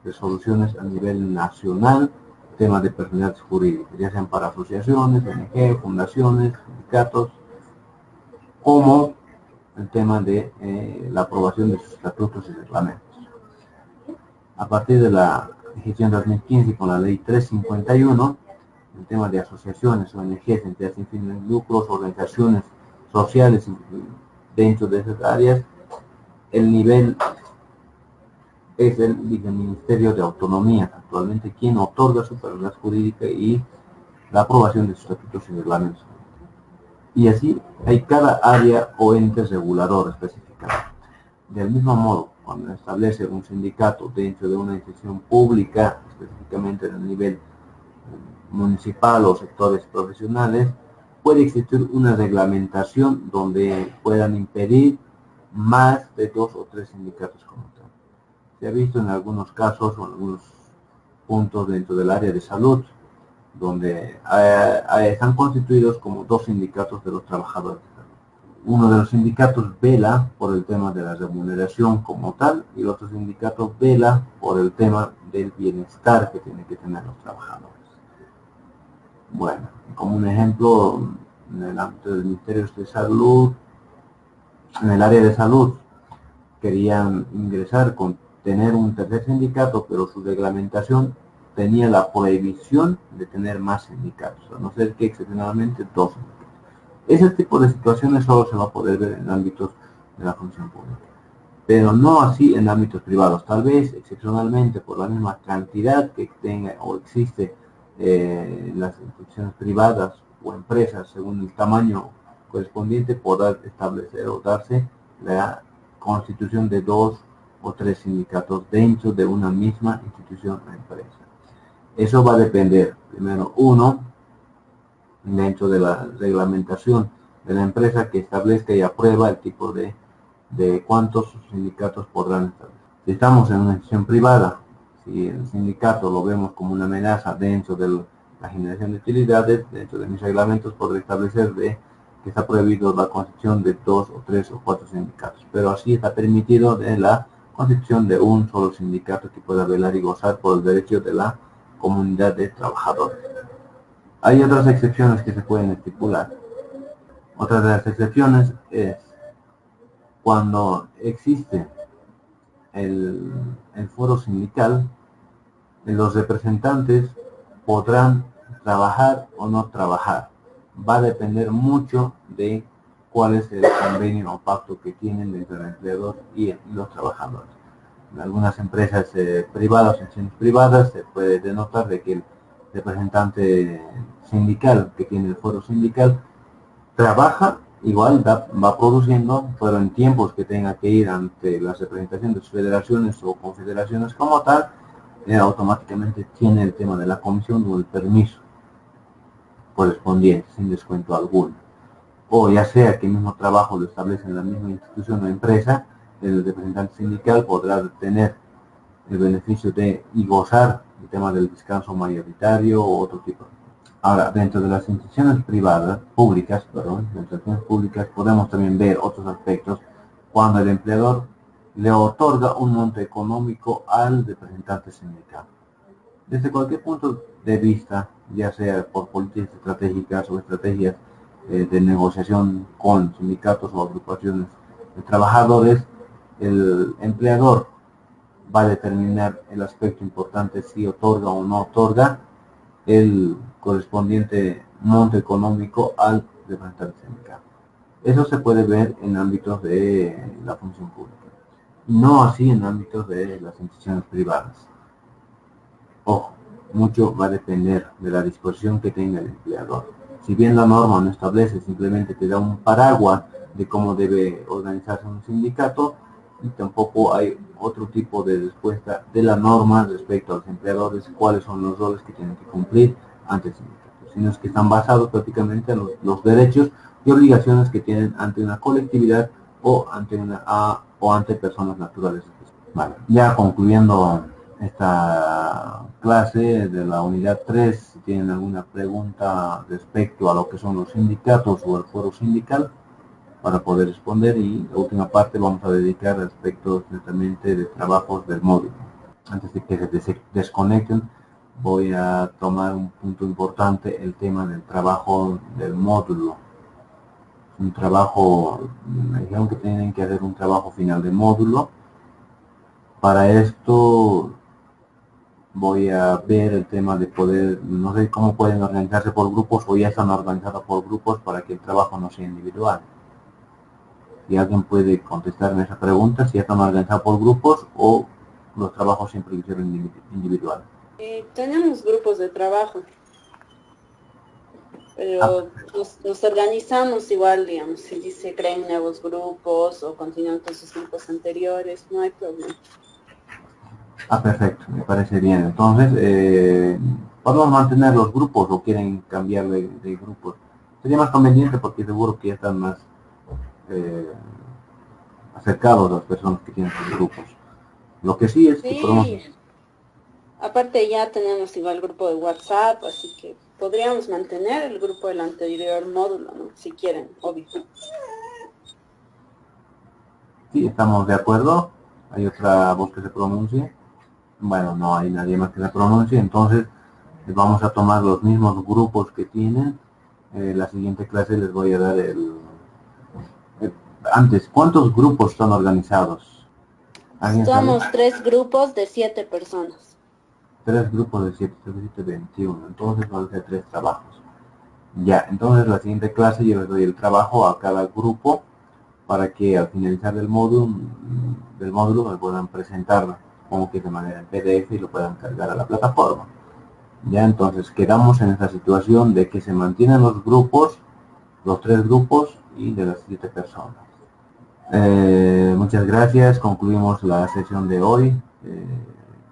resoluciones a nivel nacional, temas de personalidades jurídicas, ya sean para asociaciones, ONG, fundaciones, sindicatos, como el tema de la aprobación de sus estatutos y reglamentos. A partir de la gestión 2015 con la ley 351, el tema de asociaciones, ONGs, entidades sin fines de lucros, organizaciones sociales dentro de esas áreas, el nivel es el Viceministerio de Autonomía, actualmente quien otorga su personalidad jurídica y la aprobación de sus estatutos y reglamentos. Y así hay cada área o ente regulador específicamente. Del mismo modo, cuando establece un sindicato dentro de una institución pública, específicamente en el nivel municipal o sectores profesionales, puede existir una reglamentación donde puedan impedir más de 2 o 3 sindicatos como tal. Se ha visto en algunos casos o en algunos puntos dentro del área de salud, donde están constituidos como 2 sindicatos de los trabajadores. Uno de los sindicatos vela por el tema de la remuneración como tal y el otro sindicato vela por el tema del bienestar que tienen que tener los trabajadores. Bueno, como un ejemplo, en el ámbito del Ministerio de Salud, en el área de salud, querían ingresar con tener un tercer sindicato, pero su reglamentación tenía la prohibición de tener más sindicatos, a no ser que excepcionalmente 2 sindicatos. Ese tipo de situaciones solo se va a poder ver en ámbitos de la función pública, pero no así en ámbitos privados. Tal vez excepcionalmente por la misma cantidad que tenga o existe las instituciones privadas o empresas, según el tamaño correspondiente, podrá establecer o darse la constitución de 2 o 3 sindicatos dentro de una misma institución o empresa. Eso va a depender, primero, dentro de la reglamentación de la empresa que establezca y aprueba el tipo de cuántos sindicatos podrán establecer. Si estamos en una institución privada, si el sindicato lo vemos como una amenaza dentro de la generación de utilidades, dentro de mis reglamentos podré establecer que está prohibido la constitución de 2 o 3 o 4 sindicatos, pero así está permitido de la constitución de un solo sindicato que pueda velar y gozar por el derecho de la comunidad de trabajadores. Hay otras excepciones que se pueden estipular. Otra de las excepciones es cuando existe el foro sindical, los representantes podrán trabajar o no trabajar. Va a depender mucho de cuál es el convenio o pacto que tienen entre el empleador y los trabajadores. En algunas empresas privadas, instituciones privadas, se puede denotar de que el representante sindical que tiene el foro sindical trabaja, igual va produciendo, pero en tiempos que tenga que ir ante la representación de sus federaciones o confederaciones como tal, automáticamente tiene el tema de la comisión o el permiso correspondiente, sin descuento alguno. O ya sea que el mismo trabajo lo establece en la misma institución o empresa, el representante sindical podrá tener el beneficio de y gozar el tema del descanso mayoritario o otro tipo. Ahora, dentro de las instituciones públicas, dentro de las instituciones públicas podemos también ver otros aspectos cuando el empleador le otorga un monto económico al representante sindical. Desde cualquier punto de vista, ya sea por políticas estratégicas o estrategias de negociación con sindicatos o agrupaciones de trabajadores, el empleador va a determinar el aspecto importante si otorga o no otorga el correspondiente monto económico al representante sindical. Eso se puede ver en ámbitos de la función pública, no así en ámbitos de las instituciones privadas. Ojo, mucho va a depender de la disposición que tenga el empleador. Si bien la norma no establece, simplemente te da un paraguas de cómo debe organizarse un sindicato, y tampoco hay otro tipo de respuesta de la norma respecto a los empleadores, cuáles son los roles que tienen que cumplir ante el sindicato, sino es que están basados prácticamente en los derechos y obligaciones que tienen ante una colectividad o ante personas naturales. Vale, ya concluyendo esta clase de la unidad 3, si tienen alguna pregunta respecto a lo que son los sindicatos o el foro sindical, para poder responder, y la última parte vamos a dedicar a aspectos netamente de trabajos del módulo. Antes de que se desconecten, voy a tomar un punto importante, el tema del trabajo del módulo. Un trabajo, me dijeron que tienen que hacer un trabajo final de módulo. Para esto voy a ver el tema de poder, no sé cómo pueden organizarse por grupos o ya están organizados por grupos para que el trabajo no sea individual. Si alguien puede contestarme esa pregunta, si están organizados por grupos o los trabajos siempre hicieron individual. Tenemos grupos de trabajo, pero nos organizamos igual, digamos, si se crean nuevos grupos o continúan con sus grupos anteriores, no hay problema. Perfecto, me parece bien. Entonces, ¿podemos mantener los grupos o quieren cambiar de grupos? Sería más conveniente porque seguro que ya están más acercados a las personas que tienen sus grupos. Lo que sí es que podemos... Aparte ya tenemos igual grupo de WhatsApp, así que podríamos mantener el grupo del anterior módulo, ¿no? Si quieren, obvio. Sí, estamos de acuerdo. ¿Hay otra voz que se pronuncie? Bueno, no hay nadie más que se pronuncie, entonces vamos a tomar los mismos grupos que tienen. La siguiente clase les voy a dar antes, ¿cuántos grupos están organizados? Somos 3 grupos de 7 personas. 3 grupos de 7, 21, entonces van a ser 3 trabajos. Ya, entonces la siguiente clase yo les doy el trabajo a cada grupo para que al finalizar del módulo me puedan presentar, como que de manera en PDF, y lo puedan cargar a la plataforma. Ya, entonces quedamos en esta situación de que se mantienen los grupos, los 3 grupos y de las 7 personas. Muchas gracias, concluimos la sesión de hoy.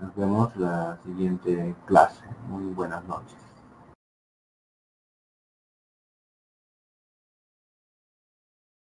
Nos vemos la siguiente clase. Muy buenas noches.